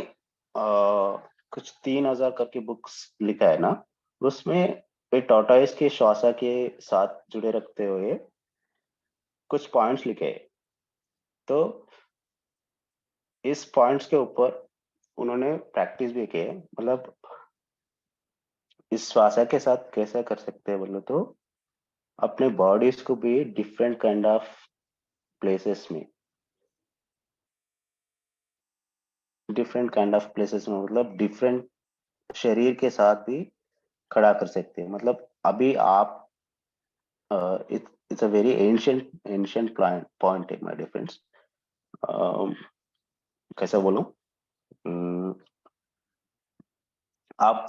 कुछ 3000 करके बुक्स लिखा है ना, उसमें एक टॉर्टोइस के श्वासा के साथ जुड़े रखते हुए कुछ पॉइंट्स लिखे हैं। तो इस पॉइंट्स के ऊपर उन्होंने प्रैक्टिस भी की है, मतलब इस श्वासा के साथ कैसा कर सकते हैं बोलो तो, अपने बॉडीज को भी डिफरेंट काइंड ऑफ प्लेसेस में, मतलब डिफरेंट शरीर के साथ भी खड़ा कर सकते हैं। मतलब अभी आप it's a very ancient point है माय डिफरेंस, कैसा बोलूं, आप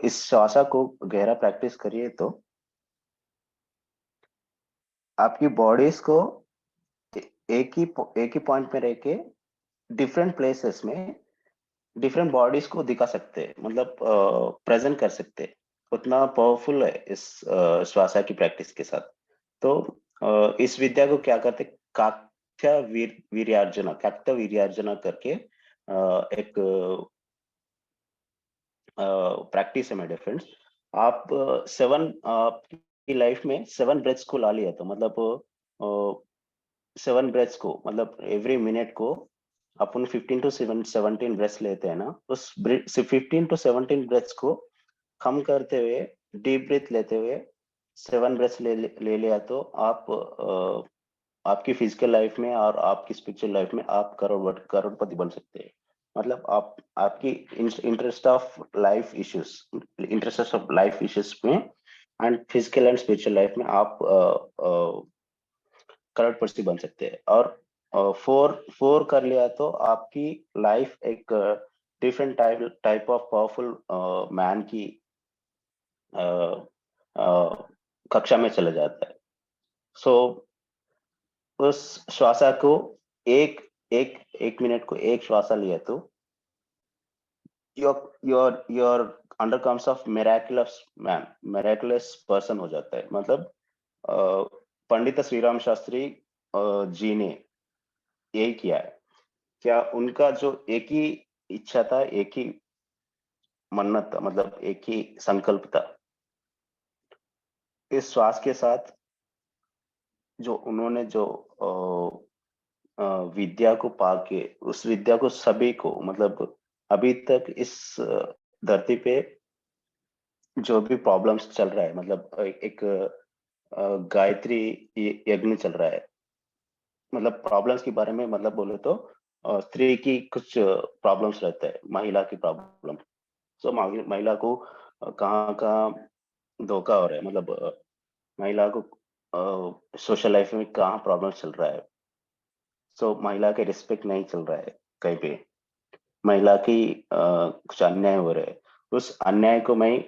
इस श्वासा को गहरा प्रैक्टिस करिए तो आपकी बॉडीज को एक ही पॉइंट में रह के डिफरेंट प्लेसेस में डिफरेंट बॉडीज को दिखा सकते हैं, मतलब प्रेजेंट कर सकते हैं। उतना पावरफुल है इस श्वासा की प्रैक्टिस के साथ। तो इस विद्या को क्या करते, काक्य वीर्यार्जना करके एक प्रैक्टिस है मेरे फ्रेंड्स। आप 7 की लाइफ में 7 ब्रेथ्स को ला लिया, तो मतलब 7 ब्रेथ्स को, मतलब एवरी मिनट को अपन 15 टू 17 ब्रेथ्स लेते हैं ना, उस 15 टू 17 ब्रेथ्स को कम करते हुए डीप ब्रीथ लेते हुए 7 ब्रेथ्स ले लिया, तो आप आपकी फिजिकल लाइफ में और आपकी स्पिरिचुअल लाइफ में आप करोड़पति बन सकते हैं। मतलब आप आपकी इंटरेस्ट ऑफ लाइफ इश्यूज में and physical and spiritual life में आप करोड़पति बन सकते हैं। और फोर फोर कर लिया तो आपकी लाइफ एक different type of powerful man की कक्षा में चला जाता है। सो उस श्वासा को एक एक एक मिनट को एक श्वासा लिया तो योर अंडरकम्स ऑफ मेराकुलस पर्सन हो जाता है। मतलब पंडित श्री राम शास्त्री जी ने यही किया है। क्या उनका जो एक ही इच्छा था, एक ही मन्नत था, मतलब एक ही संकल्प था, इस श्वास के साथ जो उन्होंने जो विद्या को पाके, उस विद्या को सभी को, मतलब अभी तक इस धरती पे जो भी प्रॉब्लम्स चल रहा है, मतलब एक गायत्री यज्ञ चल रहा है। मतलब प्रॉब्लम्स के बारे में मतलब बोले तो स्त्री की कुछ प्रॉब्लम्स रहता है, महिला की प्रॉब्लम। सो महिला को कहाँ कहाँ धोखा हो रहा है, मतलब महिला को सोशल लाइफ में कहाँ प्रॉब्लम चल रहा है। सो महिला के रिस्पेक्ट नहीं चल रहा है कहीं पे, महिला की कुछ अन्याय हो रहा है। उस अन्याय को मैं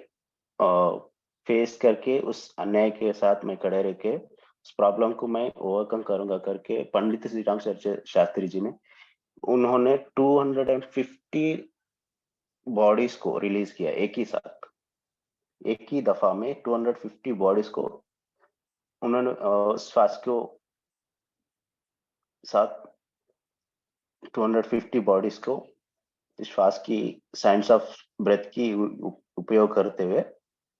फेस करके, उस अन्याय के साथ मैं खड़े रह के उस प्रॉब्लम को मैं ओवरकम करूंगा करके पंडित श्री राम शास्त्री जी ने, उन्होंने 250 बॉडीज को रिलीज किया एक ही साथ, एक ही दफा में 250 बॉडीज को उन्होंने श्वास को साथ 250 बॉडीज को श्वास की साइंस ऑफ ब्रेथ की उपयोग करते हुए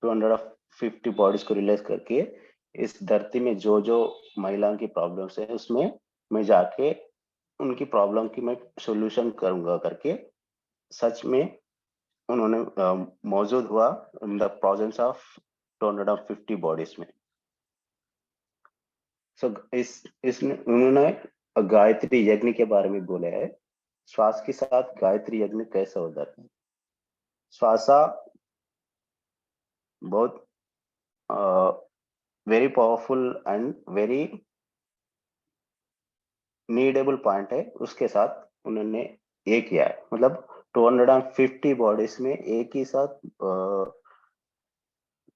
250 बॉडीज को रिलीज करके इस धरती में जो जो महिलाओं की प्रॉब्लम्स है उसमें मैं जाके उनकी प्रॉब्लम की मैं सोल्यूशन करूंगा करके सच में उन्होंने मौजूद हुआ in the presence of 250 bodies में। सो इसने उन्होंने गायत्री यज्ञ के बारे में बोला है। श्वास के साथ गायत्री यज्ञ कैसे होता है। श्वासा बहुत very powerful and very needable point है, उसके साथ उन्होंने ये किया है। मतलब 250 बॉडीज में एक ही साथ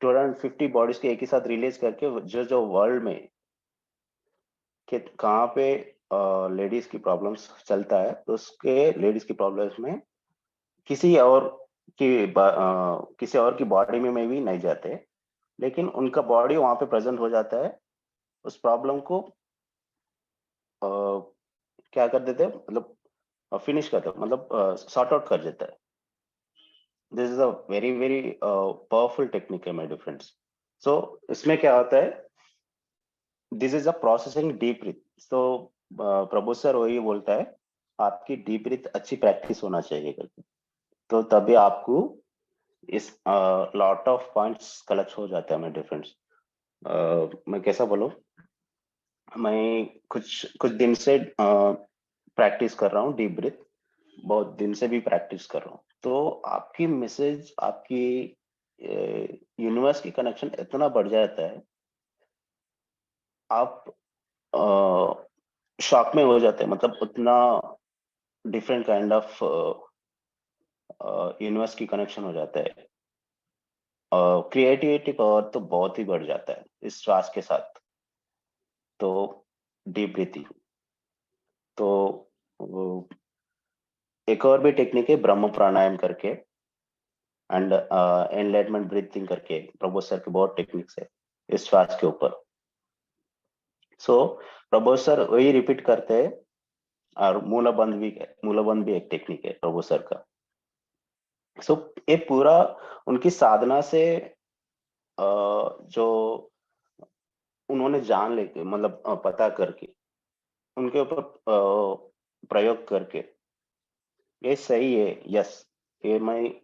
250 बॉडीज के एक ही साथ रिलीज करके जो जो वर्ल्ड में कि कहाँ पे लेडीज की प्रॉब्लम्स चलता है, तो उसके लेडीज की प्रॉब्लम्स में किसी और किसी और की बॉडी में भी नहीं जाते, लेकिन उनका बॉडी वहां पे प्रेजेंट हो जाता है। उस प्रॉब्लम को क्या कर देते हैं, मतलब फिनिश करते हैं, मतलब सॉर्ट आउट कर देता है। This is a very very powerful technique है माय डियर फ्रेंड्स। सो इसमें क्या होता है, this is a processing deep breath. तो प्रभु सर वही बोलता है आपकी डीप ब्रीथ अच्छी प्रैक्टिस होना चाहिए करके, तो तभी आपको इस लॉट ऑफ पॉइंट्स कलेक्ट हो जाते हैं माय डियर फ्रेंड्स। मैं कैसा बोलूं, मैं कुछ कुछ दिन से प्रैक्टिस कर रहा हूँ डीप ब्रीथ, बहुत दिन से भी प्रैक्टिस कर रहा हूँ। तो आपकी मैसेज, आपकी यूनिवर्स की कनेक्शन इतना बढ़ जाता है, आप शॉक में हो जाते हैं। मतलब उतना डिफरेंट काइंड ऑफ यूनिवर्स की कनेक्शन हो जाता है। क्रिएटिविटी पावर तो बहुत ही बढ़ जाता है इस श्वास के साथ। तो डीप ब्रीथिंग, तो एक और भी टेक्निक है ब्रह्म प्राणायाम करके एंड एनलाइटमेंट ब्रीथिंग करके, प्रभु सर के बहुत टेक्निक्स है इस श्वास के ऊपर। सो प्रभु सर वही रिपीट करते हैं, और मूलाबंध भी एक टेक्निक है प्रभु सर का। सो ये पूरा उनकी साधना से जो उन्होंने जान लेके, मतलब पता करके, उनके ऊपर प्रयोग करके ये सही है, यस, ये मैं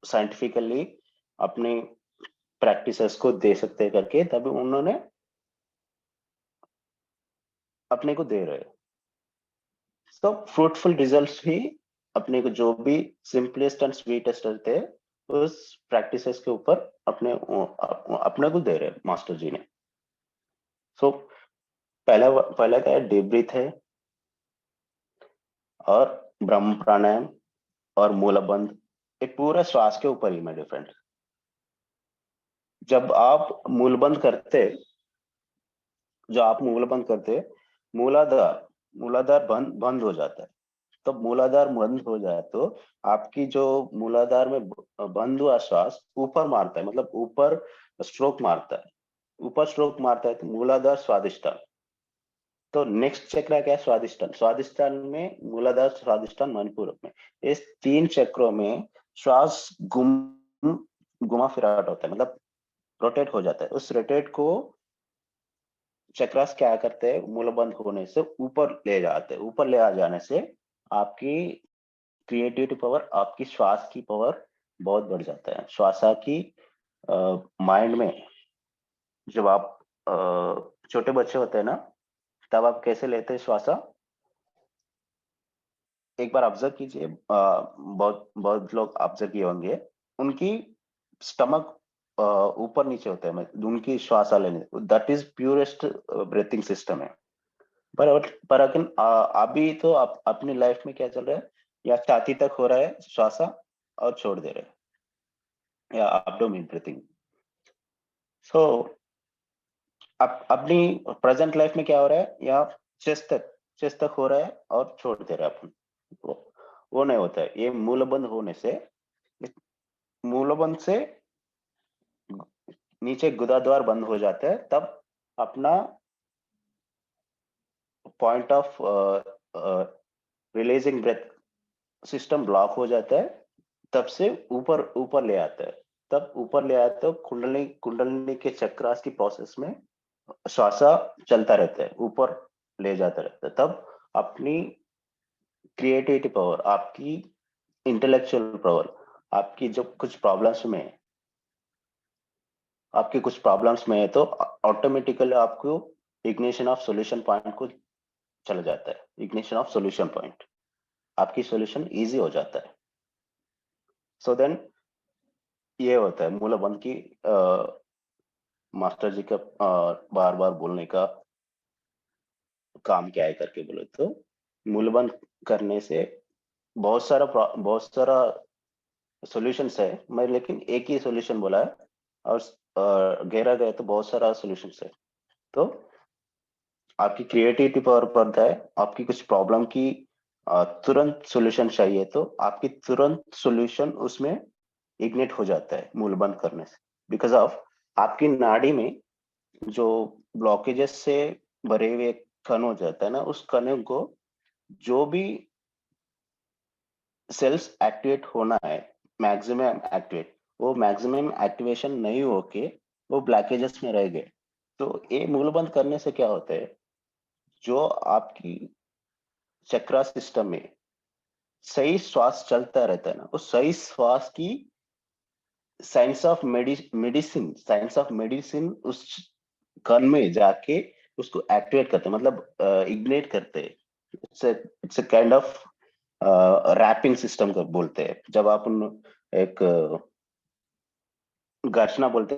साइंटिफिकली अपने प्रैक्टिसेस को दे सकते हैं करके, तभी उन्होंने अपने को दे रहे। तो फ्रूटफुल रिजल्ट्स भी अपने को, जो भी सिंपलेस्ट एंड स्वीटेस्ट रहते हैं, उस प्रैक्टिसेस के ऊपर अपने को दे रहे मास्टर जी ने। सो पहला क्या है, डीप ब्रीथ है, और ब्रह्म प्राणायाम और मूलबंध, एक पूरा श्वास के ऊपर ही में डिफरेंट। जब आप मूलबंध करते, मूलाधार मूलाधार बंद हो जाता है। तो मूलाधार बंद हो जाए तो आपकी जो मूलाधार में बंद हुआ श्वास ऊपर मारता है, मतलब ऊपर स्ट्रोक मारता है, तो मूलाधार स्वादिष्टान। तो नेक्स्ट चक्र क्या है, स्वादिष्टान। स्वादिष्टान में मूलाधार, स्वादिष्टान, मणिपुर में, इस 3 चक्रों में श्वास घुमा फिराट होता है, मतलब रोटेट हो जाता है। उस रोटेट को चक्रास क्या करते हैं, मूलबंध होने से ऊपर ले जाते हैं। ऊपर ले आ जाने से आपकी क्रिएटिविटी पावर, आपकी श्वास की पावर बहुत बढ़ जाता है। श्वासा की माइंड में, जब आप छोटे बच्चे होते हैं ना, तब आप कैसे लेते हैं श्वासा, एक बार ऑब्जर्व कीजिए। बहुत बहुत लोग ऑब्जर्व किए होंगे, उनकी स्टमक ऊपर नीचे होता है, उनकी श्वासा लेने, that is purest breathing system है। पर अगर अभी तो आप अपनी लाइफ में क्या चल रहा है, या छाती तक हो रहा है श्वासा और छोड़ दे रहे हैं, या एब्डोमेन ब्रीथिंग। सो अपनी प्रेजेंट लाइफ में क्या हो रहा है, या चेस्ट तक हो रहा है और छोड़ दे रहे हैं अपन, वो नहीं होता है। ये मूलबंध होने से, मूलबंध से नीचे गुदाद्वार बंद हो जाता है, तब अपना point of releasing breath system block हो जाता है, तब से ऊपर ऊपर ले आता है। तब ऊपर ले आता है, कुंडलिनी के चक्रास की प्रोसेस में श्वासा चलता रहता है, ऊपर ले जाता रहता है। तब अपनी क्रिएटिविटी पावर, आपकी इंटेलेक्चुअल पावर, आपकी जो कुछ प्रॉब्लम्स में है, तो ऑटोमेटिकली आपको इग्निशन ऑफ सॉल्यूशन पॉइंट को चला जाता है। इग्निशन ऑफ सॉल्यूशन पॉइंट, आपकी सॉल्यूशन इजी हो जाता है। सो देन ये होता है मूलबंध की मास्टर जी का बार बार बोलने का काम क्या है करके बोले तो, मूलबंध करने से बहुत सारा सॉल्यूशंस है। मैं लेकिन एक ही सॉल्यूशन बोला है, और गहरा गए तो बहुत सारा सॉल्यूशंस है। तो आपकी क्रिएटिविटी पावर बढ़ता है, आपकी कुछ प्रॉब्लम की तुरंत सॉल्यूशन चाहिए तो आपकी तुरंत सॉल्यूशन उसमें इग्नेट हो जाता है मूलबंध करने से। बिकॉज ऑफ आपकी नाड़ी में जो ब्लॉकेजेस से भरे हुए कण हो जाता है ना, उस कण को जो भी सेल्स एक्टिवेट होना है, मैक्सिमम एक्टिवेट, वो मैक्सिमम एक्टिवेशन नहीं होके वो ब्लॉकेजेस में रह गए। तो ये मूलबंध करने से क्या होता है, जो आपकी चक्रा सिस्टम में सही श्वास चलता रहता है ना, उस सही श्वास की साइंस ऑफ मेडिसिन उस कण में जाके उसको एक्टिवेट करते हैं, मतलब इग्नेट करते हैं। It's a kind of wrapping system को बोलते हैं। जब आप एक घर्षणा बोलते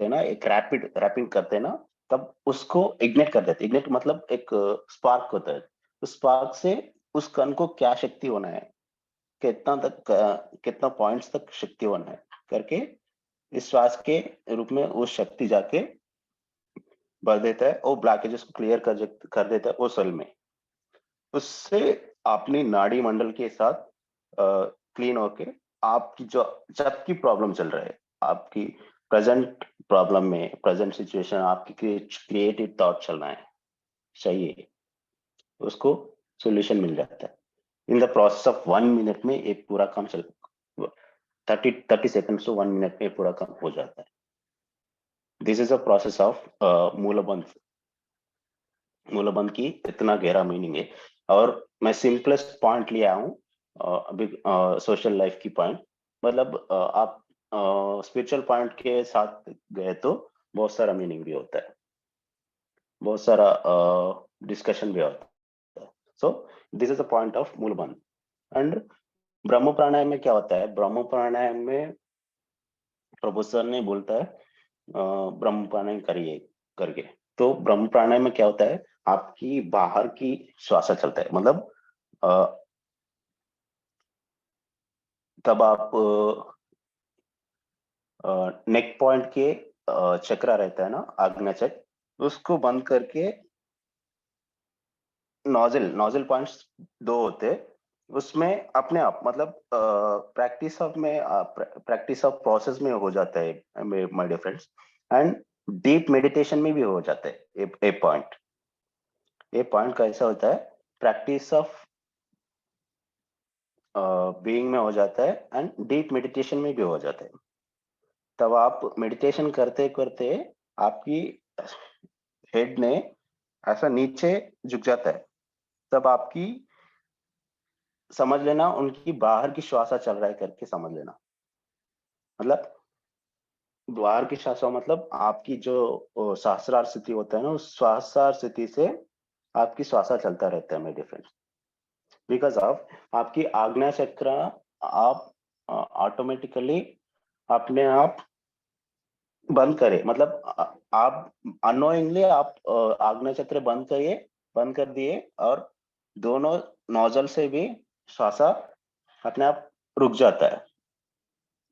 हैं ना, एक रैपिंग करते हैं ना, तब उसको इग्नेट कर देते हैं। इग्नेट मतलब एक स्पार्क होता है। उस स्पार्क से उस कण को क्या शक्ति होना है, कितना पॉइंट्स तक शक्ति होना है करके, इस श्वास के रूप में वो शक्ति जाके भर देता है, वो ब्लॉकेजेस को क्लियर कर देता है वो सेल में। उससे अपनी नाड़ी मंडल के साथ क्लीन होके आपकी जो जब की प्रॉब्लम चल रहा है, आपकी प्रेजेंट प्रॉब्लम में, प्रेजेंट सिचुएशन, आपकी क्रिएटिव थॉट चल रहा है चाहिए, उसको सॉल्यूशन मिल जाता है। इन द प्रोसेस ऑफ 1 मिनट में एक पूरा काम चल 30 सेकंड्स टू 1 मिनट में पूरा काम हो जाता है। This is a process of Mulabandha. मूलबंध की इतना गहरा मीनिंग है, और मैं सिंपलेस्ट पॉइंट लिया हूँ अभी सोशल लाइफ की पॉइंट। मतलब आप स्पिरिचुअल पॉइंट के साथ गए तो बहुत सारा मीनिंग भी होता है, बहुत सारा डिस्कशन भी होता है। So this is the point of Mulabandha. And ब्रह्म प्राणायाम में क्या होता है? ब्रह्म प्राणायाम में प्रभु सर ने बोलता है ब्रह्म प्राणायाम करिए करके। तो ब्रह्म प्राणायाम में क्या होता है? आपकी बाहर की श्वास चलता है, मतलब अ, तब आप नेक पॉइंट के चक्रा रहता है ना, आग्नेय चक्र, उसको बंद करके नोजल नोजल पॉइंट्स दो होते हैं, उसमें अपने आप, मतलब प्रैक्टिस ऑफ प्रोसेस में हो जाता है my dear friends. And deep meditation में भी हो जाता है ये पॉइंट कैसा होता है? प्रैक्टिस ऑफ बीइंग में हो जाता है, एंड डीप मेडिटेशन में भी हो जाता है। तब आप मेडिटेशन करते करते आपकी हेड ने ऐसा नीचे झुक जाता है, तब आपकी समझ लेना उनकी बाहर की श्वासा चल रहा है करके समझ लेना। मतलब बाहर की श्वासा मतलब आपकी जो सहस्रार स्थिति होता है ना, उस सहस्रार स्थिति से आपकी श्वासा चलता रहता है मेरे डिफरेंस। बिकॉज ऑफ आपकी आज्ञा चक्र, आप ऑटोमेटिकली अपने आप बंद करें, मतलब आप अनोइंगली आप आज्ञा चक्र बंद कर दिए, और दोनों नोजल से भी श्वासा अपने आप रुक जाता है।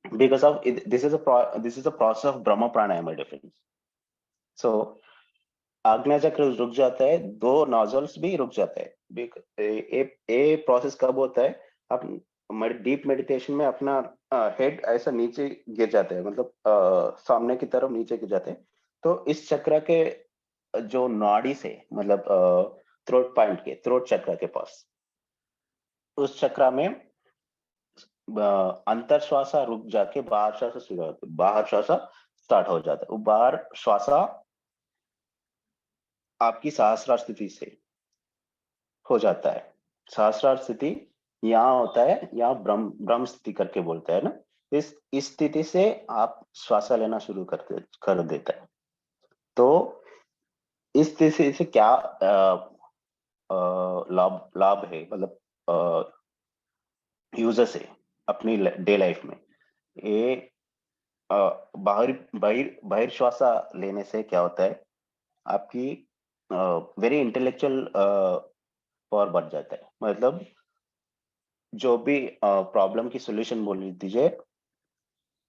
Because of this is a process of Brahma pranayama difference. So आग्नेय चक्र रुक जाता है, दो नोजल्स भी रुक जाता है। ये प्रोसेस कब होता है? आप डीप मेडिटेशन में अपना हेड ऐसा नीचे गिर जाता है, मतलब सामने की तरफ नीचे गिर जाते हैं। तो इस चक्र के जो नाड़ी से, मतलब थ्रोट चक्र के पास, उस चक्र में अंतर श्वासा रुक जाके बाहर श्वासा स्टार्ट हो जाता है। वो बाहर श्वासा आपकी सहस्रार स्थिति से हो जाता है। सहस्रार स्थिति यहाँ होता है, यहाँ ब्रह्म ब्रह्म स्थिति करके बोलते हैं ना। इस स्थिति से आप श्वासा लेना शुरू कर देता है। तो इस स्थिति से क्या लाभ लाभ है, मतलब यूजर्स है अपनी डे लाइफ में। ये बाहर बाहर बाहर श्वासा लेने से क्या होता है? आपकी वेरी इंटेलेक्चुअल पावर बढ़ जाता है। मतलब जो भी प्रॉब्लम की सॉल्यूशन बोल दीजिए,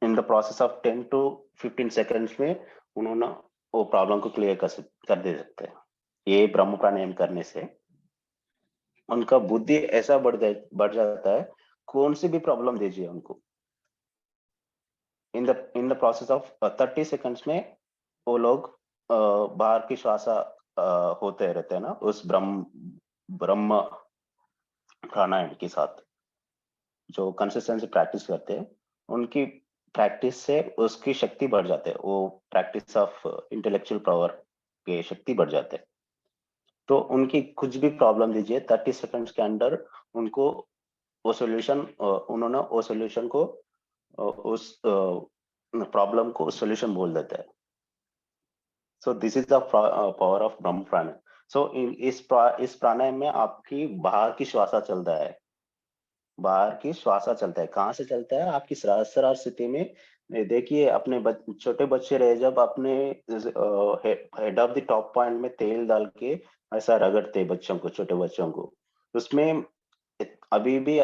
इन the process of 10 to 15 seconds में उन्होंने वो प्रॉब्लम को क्लियर कर दे सकते हैं। ये ब्रह्म प्राणायाम करने से उनका बुद्धि ऐसा बढ़ जाता है, कौन सी भी प्रॉब्लम दीजिए उनको, इन द प्रोसेस ऑफ 30 सेकंड्स में वो लोग बाहर की श्वासा होते रहते हैं ना, उस ब्रह्म ब्रह्म प्राणायाम के साथ जो कंसिस्टेंसी प्रैक्टिस करते हैं, उनकी प्रैक्टिस से उसकी शक्ति बढ़ जाते हैं। वो प्रैक्टिस ऑफ इंटेलेक्चुअल पावर के शक्ति बढ़ जाते हैं। तो उनकी कुछ भी प्रॉब्लम दीजिए, 30 सेकंड्स के अंदर उनको वो सॉल्यूशन, उन्होंने वो सॉल्यूशन को उस प्रॉब्लम को सॉल्यूशन बोल देता है। So this is the power of ब्रह्म प्राणायाम। सो इस प्राणायाम में आपकी बाहर की श्वासा चलता है, बाहर की श्वासा चलता है। कहाँ से चलता है? आपकी सहस्रार स्थिति में। देखिए अपने छोटे बच्चे रहे, जब अपने head of the top point में तेल डाल के ऐसा रगड़ते बच्चों को, छोटे बच्चों को, उसमें अभी भी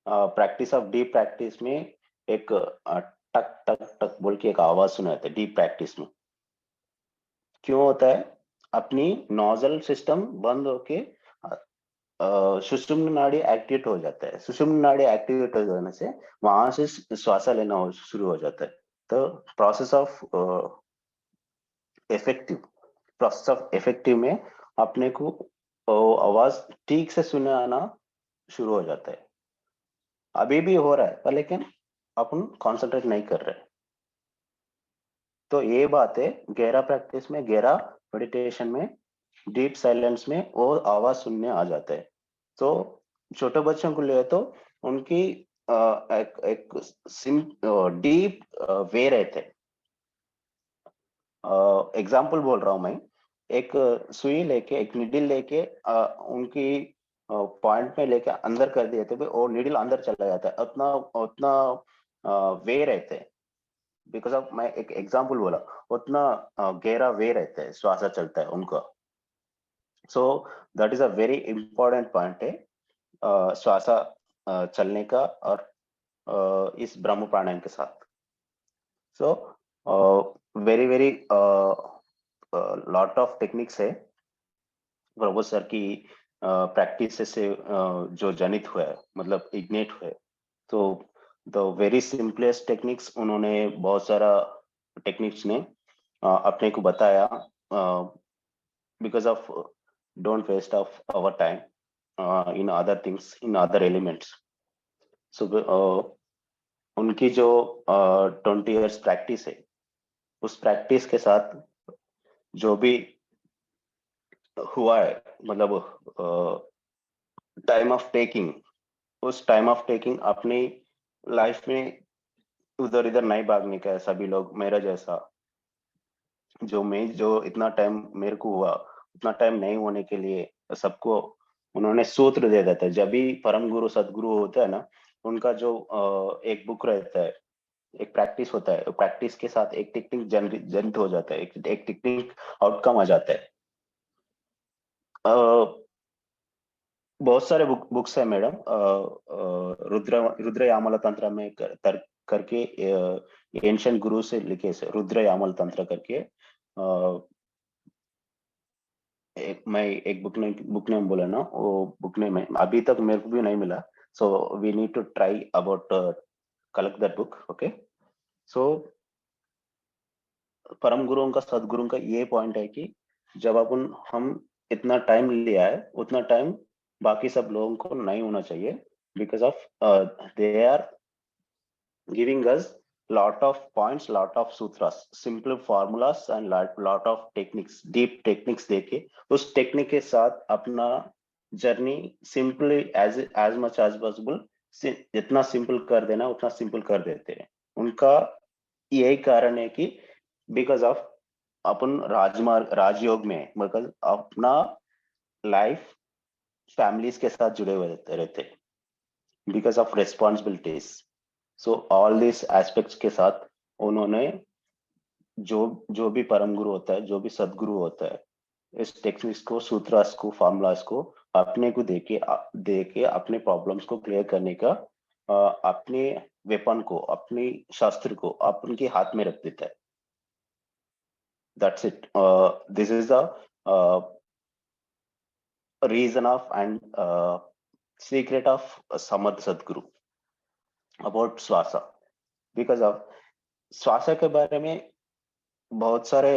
प्रैक्टिस ऑफ डीप प्रैक्टिस में एक टक टक टक बोल के एक आवाज सुनाते हैं डीप प्रैक्टिस में। क्यों होता है? अपनी नोजल सिस्टम बंद होके सुषुम्न नाड़ी एक्टिवेट हो जाता है। सुषुम्न नाड़ी एक्टिवेट हो जाने से वहां से श्वास लेना शुरू हो जाता है। तो प्रोसेस ऑफ इफेक्टिव में अपने को आवाज ठीक से सुने आना शुरू हो जाता है। अभी भी हो रहा है पर लेकिन अपन कॉन्सेंट्रेट नहीं कर रहे। तो ये बात है, गहरा प्रैक्टिस में, गहरा मेडिटेशन में, डीप साइलेंस में वो आवाज सुनने आ जाता है। तो छोटे बच्चों को ले तो उनकी एक डीप वे रहते हैं। एग्जाम्पल बोल रहा हूं मैं। एक सुई लेके, एक निडिल लेके उनकी पॉइंट में लेके अंदर कर दिए थे, वो निडिल अंदर चला जाता है। उतना उतना वे रहते हैं। बिकॉज ऑफ, मैं एक एग्जाम्पल बोला, उतना गहरा वे रहता है, श्वास चलता है उनका। So that is a very important point है श्वास चलने का और इस ब्रह्म प्राणायाम के साथ। So very very lot of techniques है प्रभु सर की प्रैक्टिस से जो जनित हुआ है, मतलब इग्नेट हुआ है। तो द वेरी सिंपलेस्ट टेक्निक्स, उन्होंने बहुत सारा टेक्निक्स ने अपने को बताया। Because of don't waste of our time in other things, in other elements. So उनकी जो 20 इयर्स प्रैक्टिस है, उस प्रैक्टिस के साथ जो भी हुआ है, मतलब टाइम ऑफ टेकिंग, उस टाइम ऑफ टेकिंग अपनी लाइफ में उधर इधर नहीं भागने का है। सभी लोग मेरा जैसा, जो इतना टाइम मेरे को हुआ, उतना टाइम नहीं होने के लिए सबको उन्होंने सूत्र दे देता है। जब भी परम गुरु सदगुरु होता है ना, उनका जो एक बुक रहता है, एक प्रैक्टिस होता है, प्रैक्टिस के साथ एक टेक्निक जनित हो जाता है, एक टेक्निक आउटकम आ जाता है। बहुत सारे बुक्स है मैडम। रुद्र यामल तंत्र में करके एंशिएंट गुरु से लिखे से, रुद्र यामल तंत्र करके मैं एक बुक नेम बोला ना, वो बुक नेम है, अभी तक मेरे को भी नहीं मिला। So we need to try about collect that book. Okay. So परम गुरुओं का, सदगुरुओं का ये पॉइंट है कि जब अपन हम इतना टाइम लिया है, उतना टाइम बाकी सब लोगों को नहीं होना चाहिए। Because of they are giving us lot of points, lot of sutras, simple formulas and lot of techniques, deep techniques देके उस टेक्निक के साथ अपना journey simply as much as possible जितना सिंपल कर देना उतना सिंपल कर देते हैं। उनका यही कारण है कि बिकॉज ऑफ अपन राजयोग में, मतलब अपना लाइफ फैमिलीज के साथ जुड़े हुए रहते हैं because of responsibilities. So all this aspects के साथ उन्होंने जो जो भी परम गुरु होता है, जो भी सदगुरु होता है, इस टेक्निक्स को, सूत्रास को, फार्मूलास को अपने को देके अपने प्रॉब्लम्स को क्लियर करने का अपने वेपन को, अपनी शास्त्र को अपन के हाथ में रख देता है। That's it. This is the reason of and secret of Samadh Sadguru about Swasa. Because of श्वासा के बारे में बहुत सारे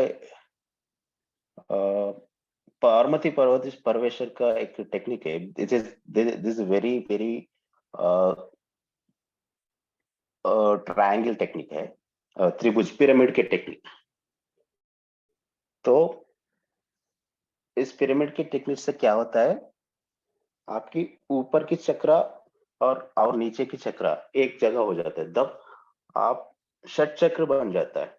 पार्वती परमेश्वर का एक टेक्निक है। This very very triangle technique है, त्रिभुज पिरामिड के टेक्निक। तो इस पिरामिड की टेक्निक से क्या होता है, आपकी ऊपर की चक्रा और नीचे की चक्रा एक जगह हो जाता है, तब आप षट चक्र बन जाता है।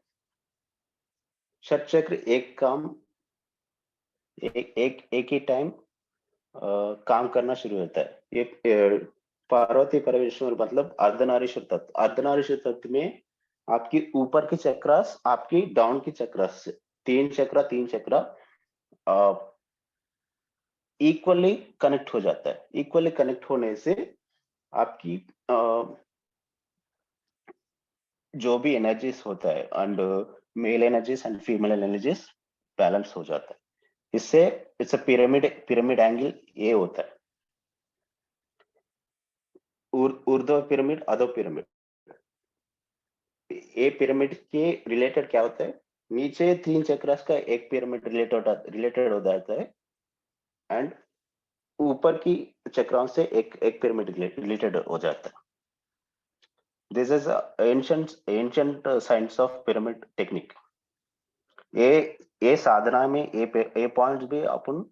षट चक्र एक काम एक ही टाइम काम करना शुरू होता है। ये पार्वती परमेश्वर मतलब अर्धनारीश्वर तत्व। अर्धनारीश्वर तत्व में आपकी ऊपर की चक्रास, आपकी डाउन की चक्रास से तीन चक्रा इक्वली कनेक्ट हो जाता है। इक्वली कनेक्ट होने से आपकी जो भी एनर्जीज होता है and male energies and female energies balance हो जाता है। इससे इट्स अ पिरामिड एंगल ये होता है। ऊर्ध्व पिरामिड, अधो पिरामिड। ये पिरामिड के रिलेटेड क्या होता है, नीचे 3 चक्रास का एक पिरामिड रिलेटेड हो जाता है एंड ऊपर की चक्राओं से एक पिरामिड रिलेटेड हो जाता है। This is ancient science of pyramid technique. ये साधना में ये पॉइंट भी अपन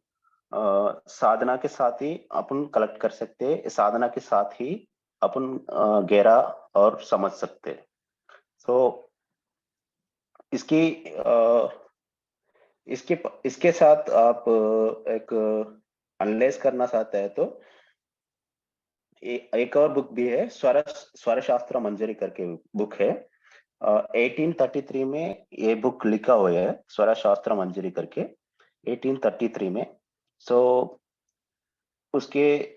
साधना के साथ ही अपन कलेक्ट कर सकते हैं, साधना के साथ ही अपन गहरा और समझ सकते हैं। तो इसकी इसके साथ आप एक एनालाइज करना चाहते हैं तो एक और बुक भी है, स्वर शास्त्र मंजरी करके बुक है। 1833 में ये बुक लिखा हुआ है, स्वर शास्त्र मंजरी करके 1833 में। सो उसके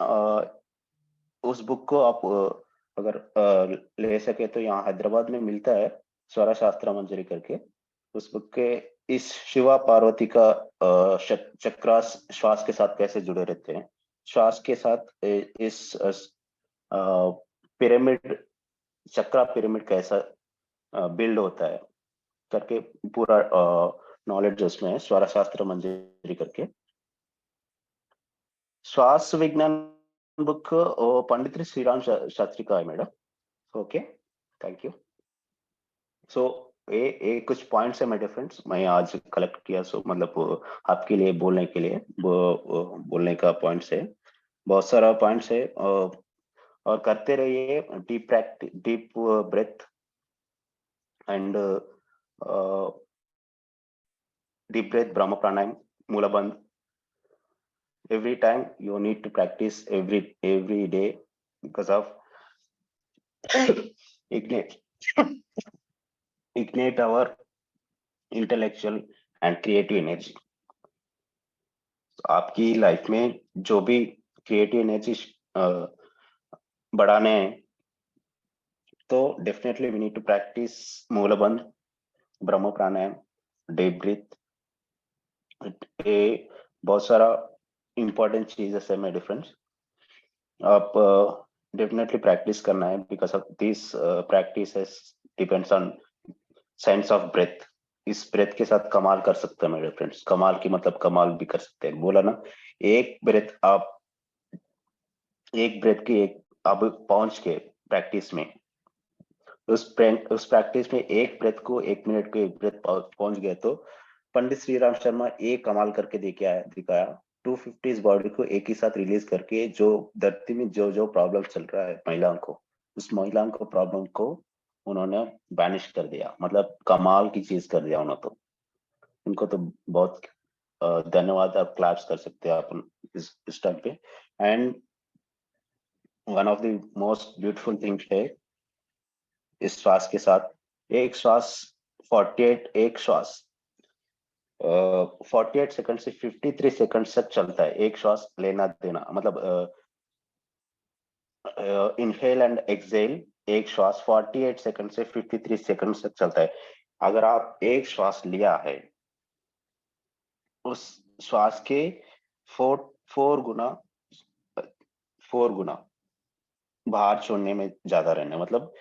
उस बुक को आप अगर ले सके तो यहाँ हैदराबाद में मिलता है, स्वर शास्त्र मंजरी करके। उस बुक के इस शिवा पार्वती का चक्रास श्वास के साथ कैसे जुड़े रहते हैं, श्वास के साथ इस पिरामिड, चक्रा पिरामिड कैसा बिल्ड होता है करके पूरा नॉलेज उसमें है, स्वर शास्त्र मंजरी करके। श्वास विज्ञान बुक पंडित श्रीराम शास्त्री का है madam. Okay, thank you. So ये कुछ पॉइंट्स है मेरे फ्रेंड्स, मैं आज कलेक्ट किया। सो मतलब आपके लिए बोलने के लिए बोलने का पॉइंट्स है, बहुत सारा पॉइंट्स है। और करते रहिए deep breath and deep breath, Brahma pranayam, Mula Bandh. Every time you need to practice every day because of ignite our intellectual and creative energy. आपकी लाइफ में जो भी क्रिएटिव एनर्जी बढ़ाने हैं तो definitely we need to practice Mulabandha, Brahma pranayama, deep breath. ये बहुत सारा इंपॉर्टेंट चीजेस है मेरे फ्रेंड्स, आप डेफिनेटली प्रैक्टिस करना है because of this practice depends on science of breath. इस ब्रेथ के साथ कमाल कर सकते हैं मेरे फ्रेंड्स, कमाल की मतलब कमाल भी कर सकते हैं। बोला ना, एक ब्रेथ आप एक ब्रेथ की एक अब पहुंच के प्रैक्टिस में, उस प्रैक्टिस में एक ब्रेथ को 1 मिनट को एक ब्रेथ पहुंच गए तो पंडित श्रीराम शर्मा एक कमाल करके दिखाया। 250 बॉडी को एक ही साथ रिलीज करके जो धरती में जो जो प्रॉब्लम चल रहा है महिलाओं को, उस महिलाओं को प्रॉब्लम को उन्होंने बैनिश कर दिया। मतलब कमाल की चीज कर दिया उन्होंने। तो उनको तो बहुत धन्यवाद, आप क्लैप्स कर सकते हैं आप इस टाइम पे। And one of the most beautiful things है इस श्वास के साथ, एक श्वास 48 सेकंड से 53 सेकंड तक चलता है। एक श्वास लेना देना मतलब इनहेल एंड एक्सहेल, एक श्वास 48 सेकंड से 53 सेकंड तक चलता है। अगर आप एक श्वास लिया है, उस श्वास के 4 गुना बाहर छोड़ने में ज्यादा रहना। मतलब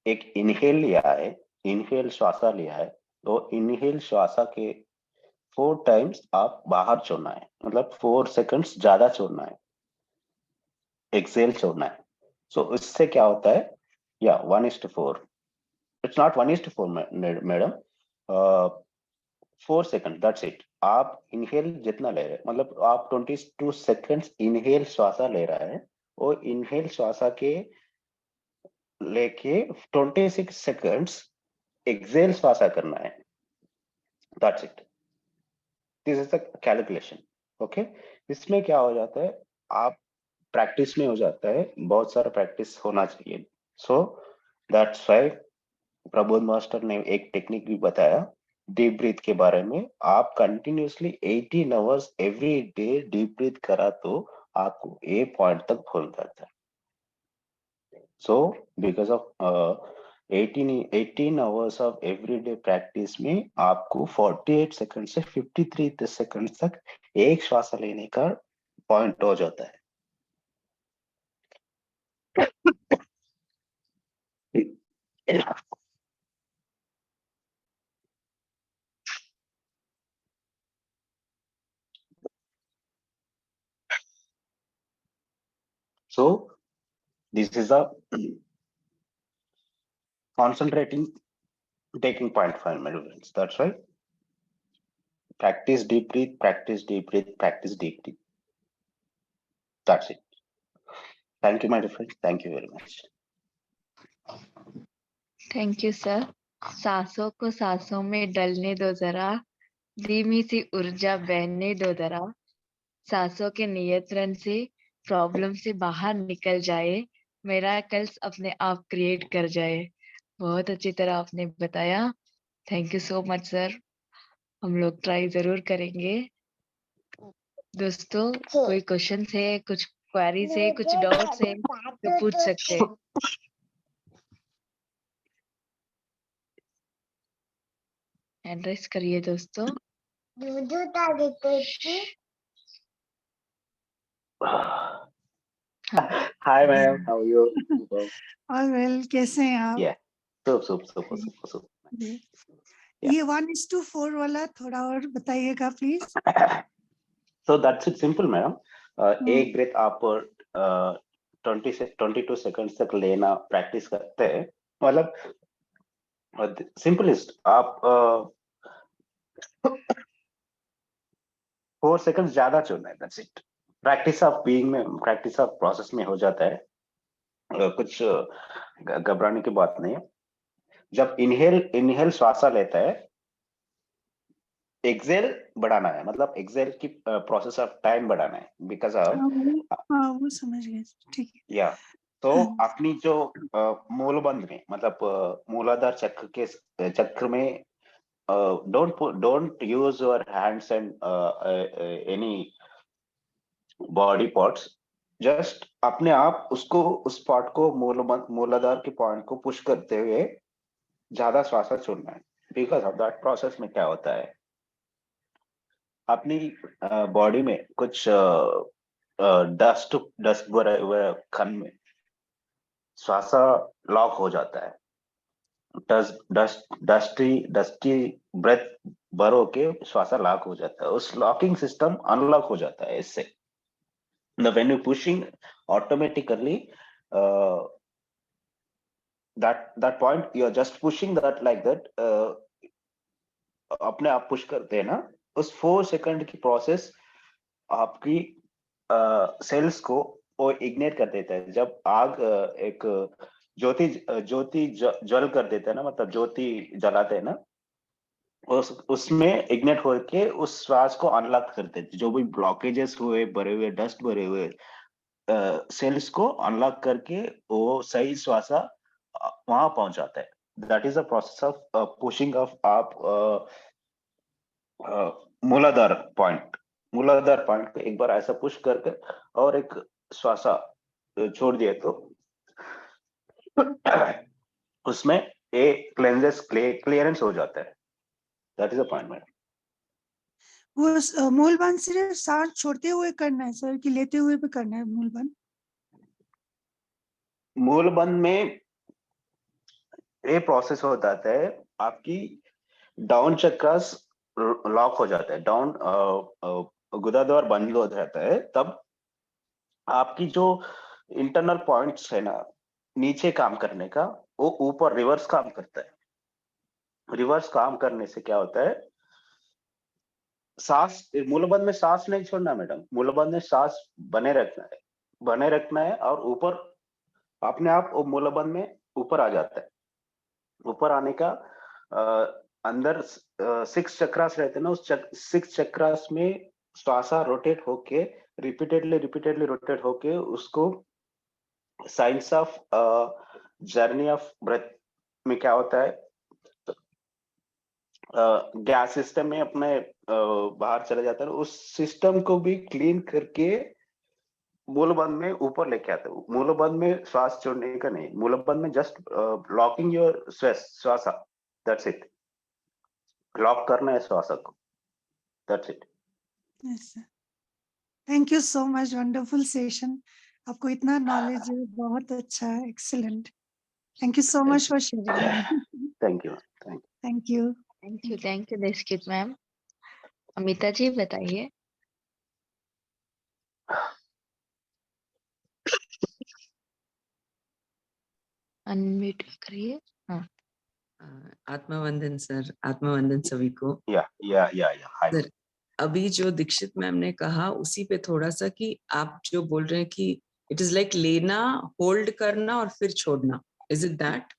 एक इनहेल लिया है, इनहेल श्वासा लिया है, तो इनहेल श्वासा के 4 टाइम्स आप बाहर छोड़ना है, मतलब 4 सेकंड्स ज्यादा छोड़ना है, एक्सेल छोड़ना है। सो इससे क्या होता है, या 1:4, it's not 1:4 madam, 4 second, that's it. आप इनहेल जितना ले रहे हैं, मतलब आप 22 सेकंड्स इनहेल श्वासा ले रहा है, और इनहेल श्वासा के लेके 26 सेकंड्स एक्सेल श्वासा करना है, that's it. This is the calculation. Okay, इसमें क्या हो जाता है, आप प्रैक्टिस में हो जाता है, बहुत सारा प्रैक्टिस होना चाहिए। So that's why Prabodh master ने एक टेक्निक भी बताया डीप ब्रीथ के बारे में। आप continuously 18 hours every day deep breath करा तो आपको ए पॉइंट तक पहुंच जाता है। So because of 18 hours of everyday practice में आपको 48 सेकंड से 53 सेकंड तक एक श्वास लेने का पॉइंट हो जाता है। So this is a concentrating taking 0.5 milligrams. That's right. Practice deep breath, practice deep breath, practice deep breath. That's it. Thank you, my dear friend. Thank you very much. Thank you sir. सांसों को सांसों में डलने दो जरा, धीमी सी ऊर्जा बहने दो जरा, सांसों के नियंत्रण से प्रॉब्लम से बाहर निकल जाए, मेरा कल्स अपने आप क्रिएट कर जाए। बहुत अच्छी तरह आपने बताया। Thank you so much sir. हम लोग ट्राई जरूर करेंगे। दोस्तों कोई क्वेश्चन है, कुछ क्वेरीज है, कुछ डाउट्स है तो पूछ सकते हैं। एड्रेस करिए दोस्तों। Hi, ma'am. How are you? All well, कैसे हैं आप? Yeah. Super. जी। Yeah. ये 1:4 वाला थोड़ा और बताइएगा please. So that's it. Simple, madam. एक ब्रेथ आप 20 से 22 सेकंड्स तक लेना प्रैक्टिस करते हैं। मतलब सिंपलेस्ट आप 4 सेकंड्स ज्यादा चुनना है। That's it. Practice of being में, प्रैक्टिस ऑफ प्रोसेस में हो जाता है। कुछ घबराने की बात नहीं है। जब इनहेल श्वास लेता है, एक्सेल बढ़ाना है, मतलब एक्सेल की प्रोसेस ऑफ टाइम बढ़ाना है, बिकॉज ऑफ वो समझ गए, ठीक है। या तो अपनी जो मूलबंध में, मतलब मूलाधार चक्र में don't use your hands and any body parts. Just अपने आप उसको, उस पार्ट को, मूलाधार के पॉइंट को पुश करते हुए ज्यादा श्वास छोड़ना है। बिकॉज ऑफ दैट प्रोसेस में क्या होता है, अपनी बॉडी में कुछ डस्ट डस्ट भरे हुए खन में श्वास लॉक हो जाता है। डस्टी ब्रेथ भरो के श्वास लॉक हो जाता है। उस लॉकिंग सिस्टम अनलॉक हो जाता है इससे। When you pushing automatically that point you are just pushing that like that, अपने आप पुश करते हैं ना, उस 4 सेकंड की प्रोसेस आपकी सेल्स को वो इग्नेट कर देता है। जब आग एक ज्योति जल कर देता है ना, मतलब ज्योति जलाते हैं ना, उसमें इग्नेट होके उस श्वास को अनलॉक कर देते हैं। जो भी ब्लॉकेजेस हुए, भरे हुए डस्ट भरे हुए सेल्स को अनलॉक करके वो सही श्वास वहां पहुंच जाता है। That is the process of pushing of आप मूलाधार पॉइंट को एक बार ऐसा पुश करके और एक श्वास छोड़ दिए तो उसमें क्लियरेंस हो जाता है। That is a point madam. वो मूलबंध सिर्फ सांस छोड़ते हुए करना है सर, कि लेते हुए भी करना है मूलबंध? मूलबंध में ये प्रोसेस हो जाता है, आपकी डाउन चक्रास लॉक हो जाता है, डाउन गुदाद्वार बंद हो जाता है। तब आपकी जो इंटरनल पॉइंट्स है ना नीचे काम करने का, वो ऊपर रिवर्स काम करता है। रिवर्स काम करने से क्या होता है, सांस मूलबंध में सांस नहीं छोड़ना मैडम, मूलबंध में सांस बने रखना है और ऊपर अपने आप वो मूलबंध में ऊपर आ जाता है। ऊपर आने का अंदर 6 चक्रास रहते हैं ना, उस 6 चक्रास में श्वास रोटेट होके रिपीटेडली रोटेट होके उसको science of journey of breath में क्या होता है, गैस सिस्टम में अपने बाहर चला जाता है। उस सिस्टम को भी क्लीन करके मूलबंध में ऊपर लेके आते हो, मूलबंध में श्वास छोड़ने का नहीं, मूलबंध में just locking your shwas, that's it, lock करना है श्वास को, that's it. Yes sir, thank you so much, wonderful session. आपको इतना नॉलेज है, बहुत अच्छा है, excellent. Thank you so much for sharing. Thank you, thank you. Thank you. Thank you निष्कित मैम। अमिता जी बताइए। अनम्यूट करिए। हाँ, आत्मवंदन सर, आत्मवंदन सभी को। या हाय। सर, अभी जो दीक्षित मैम ने कहा उसी पे थोड़ा सा कि आप जो बोल रहे हैं कि इट इज लाइक लेना, होल्ड करना और फिर छोड़ना, is it that?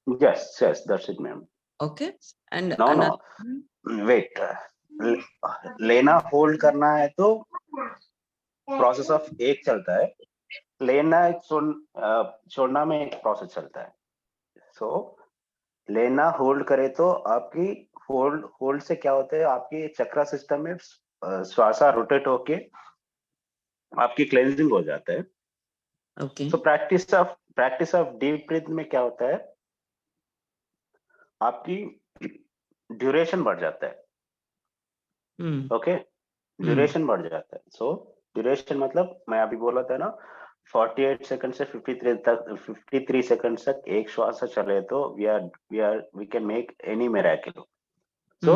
Yes that's it ma'am. Okay, and no wait, लेना होल्ड करना है तो प्रोसेस ऑफ एक चलता है, लेना छोड़ना में एक प्रोसेस चलता है। सो लेना होल्ड करे तो आपकी होल्ड से क्या होता है, आपकी चक्रा सिस्टम में श्वासा रोटेट होके आपकी क्लेंजिंग हो जाता है। Okay, so practice of deep breath में क्या होता है, आपकी ड्यूरेशन बढ़ जाता है। ओके, ड्यूरेशन बढ़ जाता है। सो ड्यूरेशन मतलब मैं अभी बोला था ना, 48 सेकंड से 53 सेकंड तक एक श्वास चले तो we can make any miracle. So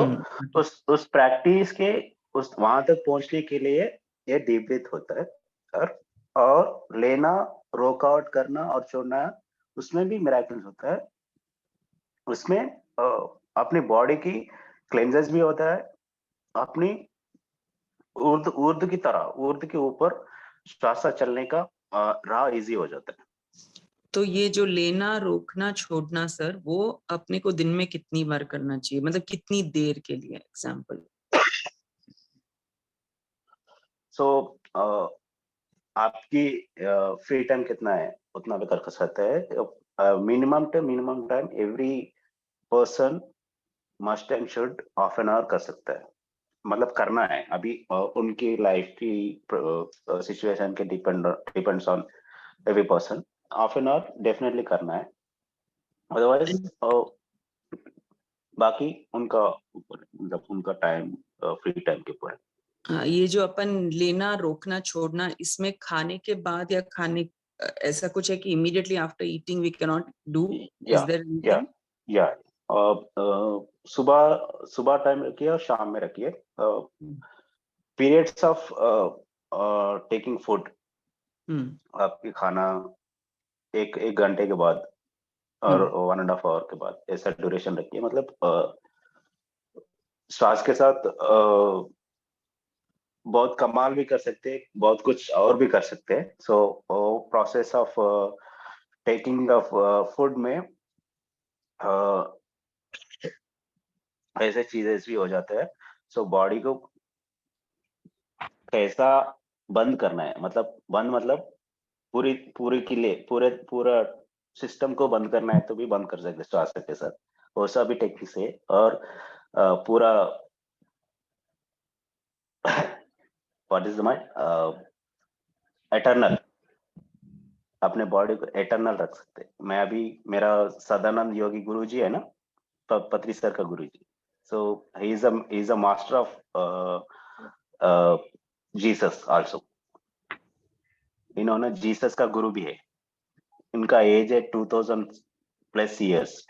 उस प्रैक्टिस के उस वहां तक पहुंचने के लिए ये डीप ब्रीथ होता है, और लेना, रोक आउट करना और छोड़ना, उसमें भी मिरेकल होता है। उसमें अपनी बॉडी की क्लेंजेस भी होता है, अपनी ऊर्ध्व की तरह ऊर्ध्व के ऊपर श्वास चलने का राह इजी हो जाता है। तो ये जो लेना, रोकना, छोड़ना सर, वो अपने को दिन में कितनी बार करना चाहिए, मतलब कितनी देर के लिए? एग्जाम्पल। सो आपकी फ्री टाइम कितना है उतना भी कर सकते हैं। Minimum time every person must and should half an hour कर सकता है, मतलब करना है। अभी उनकी लाइफ की सिचुएशन के depends on every person, half an hour definitely करना है। अदरवाइज बाकी उनका ऊपर, मतलब उनका टाइम फ्री टाइम के ऊपर है। हाँ, ये जो अपन लेना, रोकना, छोड़ना, इसमें खाने के बाद या खाने ऐसा कुछ है कि immediately after eating we can not do? Is there anything? या सुबह टाइम रखिए और शाम में रखिए। पीरियड्स ऑफ टेकिंग फूड, आपकी खाना एक घंटे के बाद और 1.5 आवर के बाद, ऐसा ड्यूरेशन रखिए। मतलब श्वास के साथ बहुत कमाल भी कर सकते हैं, बहुत कुछ और भी कर सकते हैं। So process of taking of food में ऐसे चीजें भी हो जाते हैं। सो बॉडी को कैसा बंद करना है, मतलब बंद मतलब पूरी के लिए पूरा सिस्टम को बंद करना है तो भी बंद कर सकते हैं श्वास के साथ, वैसा भी टेक्निक से। और पूरा व्हाट इज माय एटर्नल, अपने बॉडी को एटर्नल रख सकते हैं। मैं अभी, मेरा सदानंद योगी गुरुजी है ना, पत्री सर का गुरुजी, so he is a master of Jesus also. इन्होंने जीसस का गुरु भी है। इनका एज है 2000 plus years,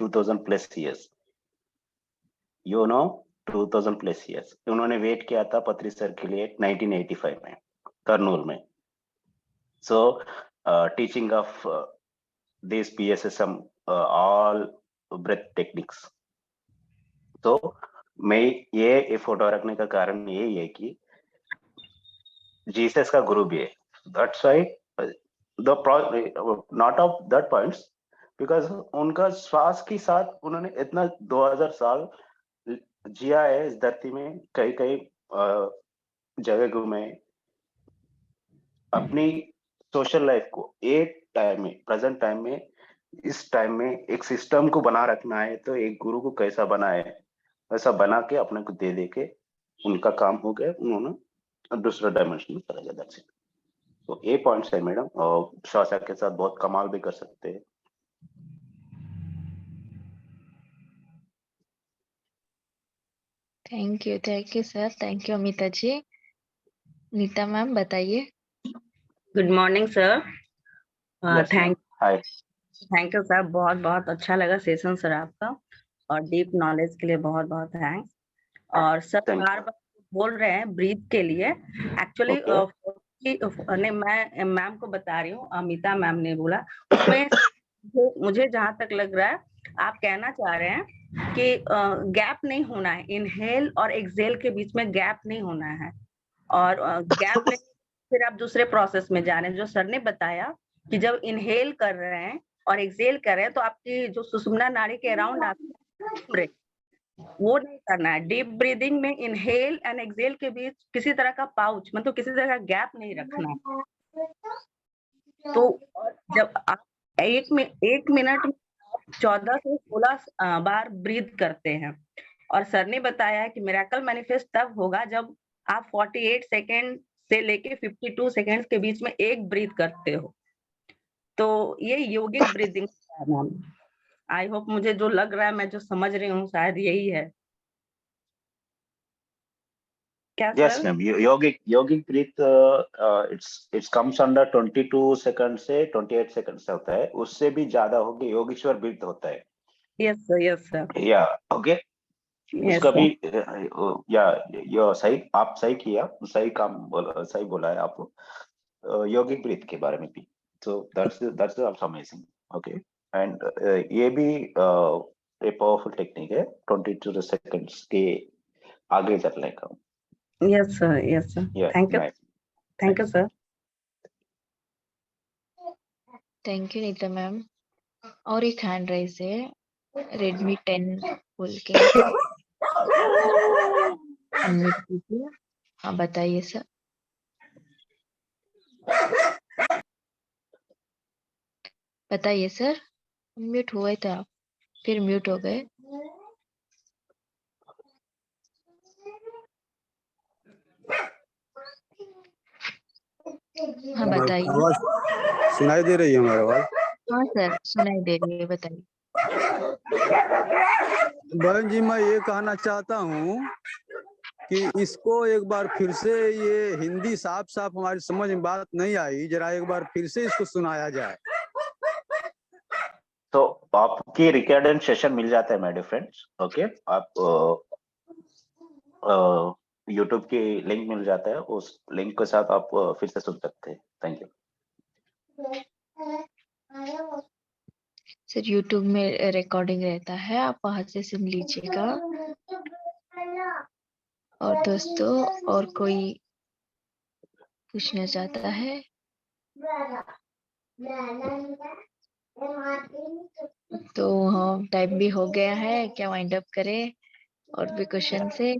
you know, 2000 plus years. उन्होंने वेट किया था पत्री सर के लिए 1985 में कर्नूल में। So teaching of this PSSM, all breath techniques. तो मैं ये फोटो रखने का कारण यही है कि जीसस का गुरु भी है। That's why not of that points, because उनका श्वास के साथ उन्होंने इतना 2000 साल जिया है इस धरती में, कई कई जगह घूमे। अपनी सोशल लाइफ को एक टाइम में, प्रेजेंट टाइम में, इस टाइम में एक सिस्टम को बना रखना है तो एक गुरु को कैसा बनाए, वैसा बना के अपने को दे के उनका काम हो गया, उन्होंने दूसरा डायमेंशन में चला गया। That's it. तो ये पॉइंट्स है मैडम, और श्वासा के साथ बहुत कमाल भी कर सकते हैं। Thank you sir, thank you Amita ji. Neeta ma'am बताइए। Good morning sir. Yes, ma'am. Hi. Thank you sir, बहुत बहुत अच्छा लगा सेशन सर आपका, और डीप नॉलेज के लिए बहुत बहुत थैंक्स। और सर Thank you. बार बार बोल रहे हैं ब्रीथ के लिए, एक्चुअली Okay. मैं मैम को बता रही हूँ, अमिता मैम ने बोला उसमें मुझे जहाँ तक लग रहा है आप कहना चाह रहे हैं कि गैप नहीं होना है, इनहेल और एक्सेल के बीच में गैप नहीं होना है, और गैप नहीं फिर आप दूसरे प्रोसेस में जा रहे हैं। जो सर ने बताया कि जब इनहेल कर रहे हैं और एक्सेल कर रहे हैं तो आपकी जो सुषुम्ना नाड़ी के अराउंड आप वो नहीं करना है। डीप ब्रीदिंग में इनहेल एंड एक्सेल के बीच किसी तरह का पाउच, मतलब किसी तरह का गैप नहीं रखना है। तो जब आप एक मिनट में 14 से 16 बार ब्रीथ करते हैं, और सर ने बताया कि मिरेकल मैनिफेस्ट तब होगा जब आप 48 सेकेंड से लेके 52 सेकेंड्स के बीच में एक ब्रीथ करते हो। तो ये योगिक ब्रीदिंग है मैम। आई होप मुझे जो लग रहा है, मैं जो समझ रही हूँ शायद यही है क्या Yes, sir? ma'am. Yogic breath, it's comes under 22 second से 28 सेकंड से होता है, उससे भी ज्यादा होगी योगेश्वर ब्रीथ होता है। Yes sir. या ओके, यस उसका भी सर। या यो सही, आप सही किया, सही बोला है आप योगिक ब्रीथ के बारे में भी। So that's also amazing. Okay, and ये भी एक पावरफुल टेक्निक है 22 सेकंड्स के आगे चलने का। Yes sir. या thank you sir. Thank you Neeta ma'am. और एक हैंड राइज है, रेडमी 10 बोल के, अनम्यूट कीजिए। हाँ बताइए सर। बताइए सर, म्यूट हुए थे आप, फिर म्यूट हो गए। हाँ बताइए। आवाज सुनाई दे रही है हमारी आवाज? हाँ सर सुनाई दे रही है, बताइए। बहन जी, मैं ये कहना चाहता हूँ कि इसको एक बार फिर से, ये हिंदी साफ साफ हमारी समझ में बात नहीं आई, जरा एक बार फिर से इसको सुनाया जाए। तो आपकी रिकॉर्डेड सेशन मिल जाता है मेरे फ्रेंड्स। ओके, आप यूट्यूब की लिंक मिल जाता है, उस लिंक के साथ आप फिर से सुन सकते हैं। Thank you sir. यूट्यूब में रिकॉर्डिंग रहता है, आप वहां से सुन लीजिएगा। और दोस्तों, और कोई पूछना चाहता है तो हाँ, टाइम भी हो गया है, क्या वाइंड अप करें और भी क्वेश्चन से।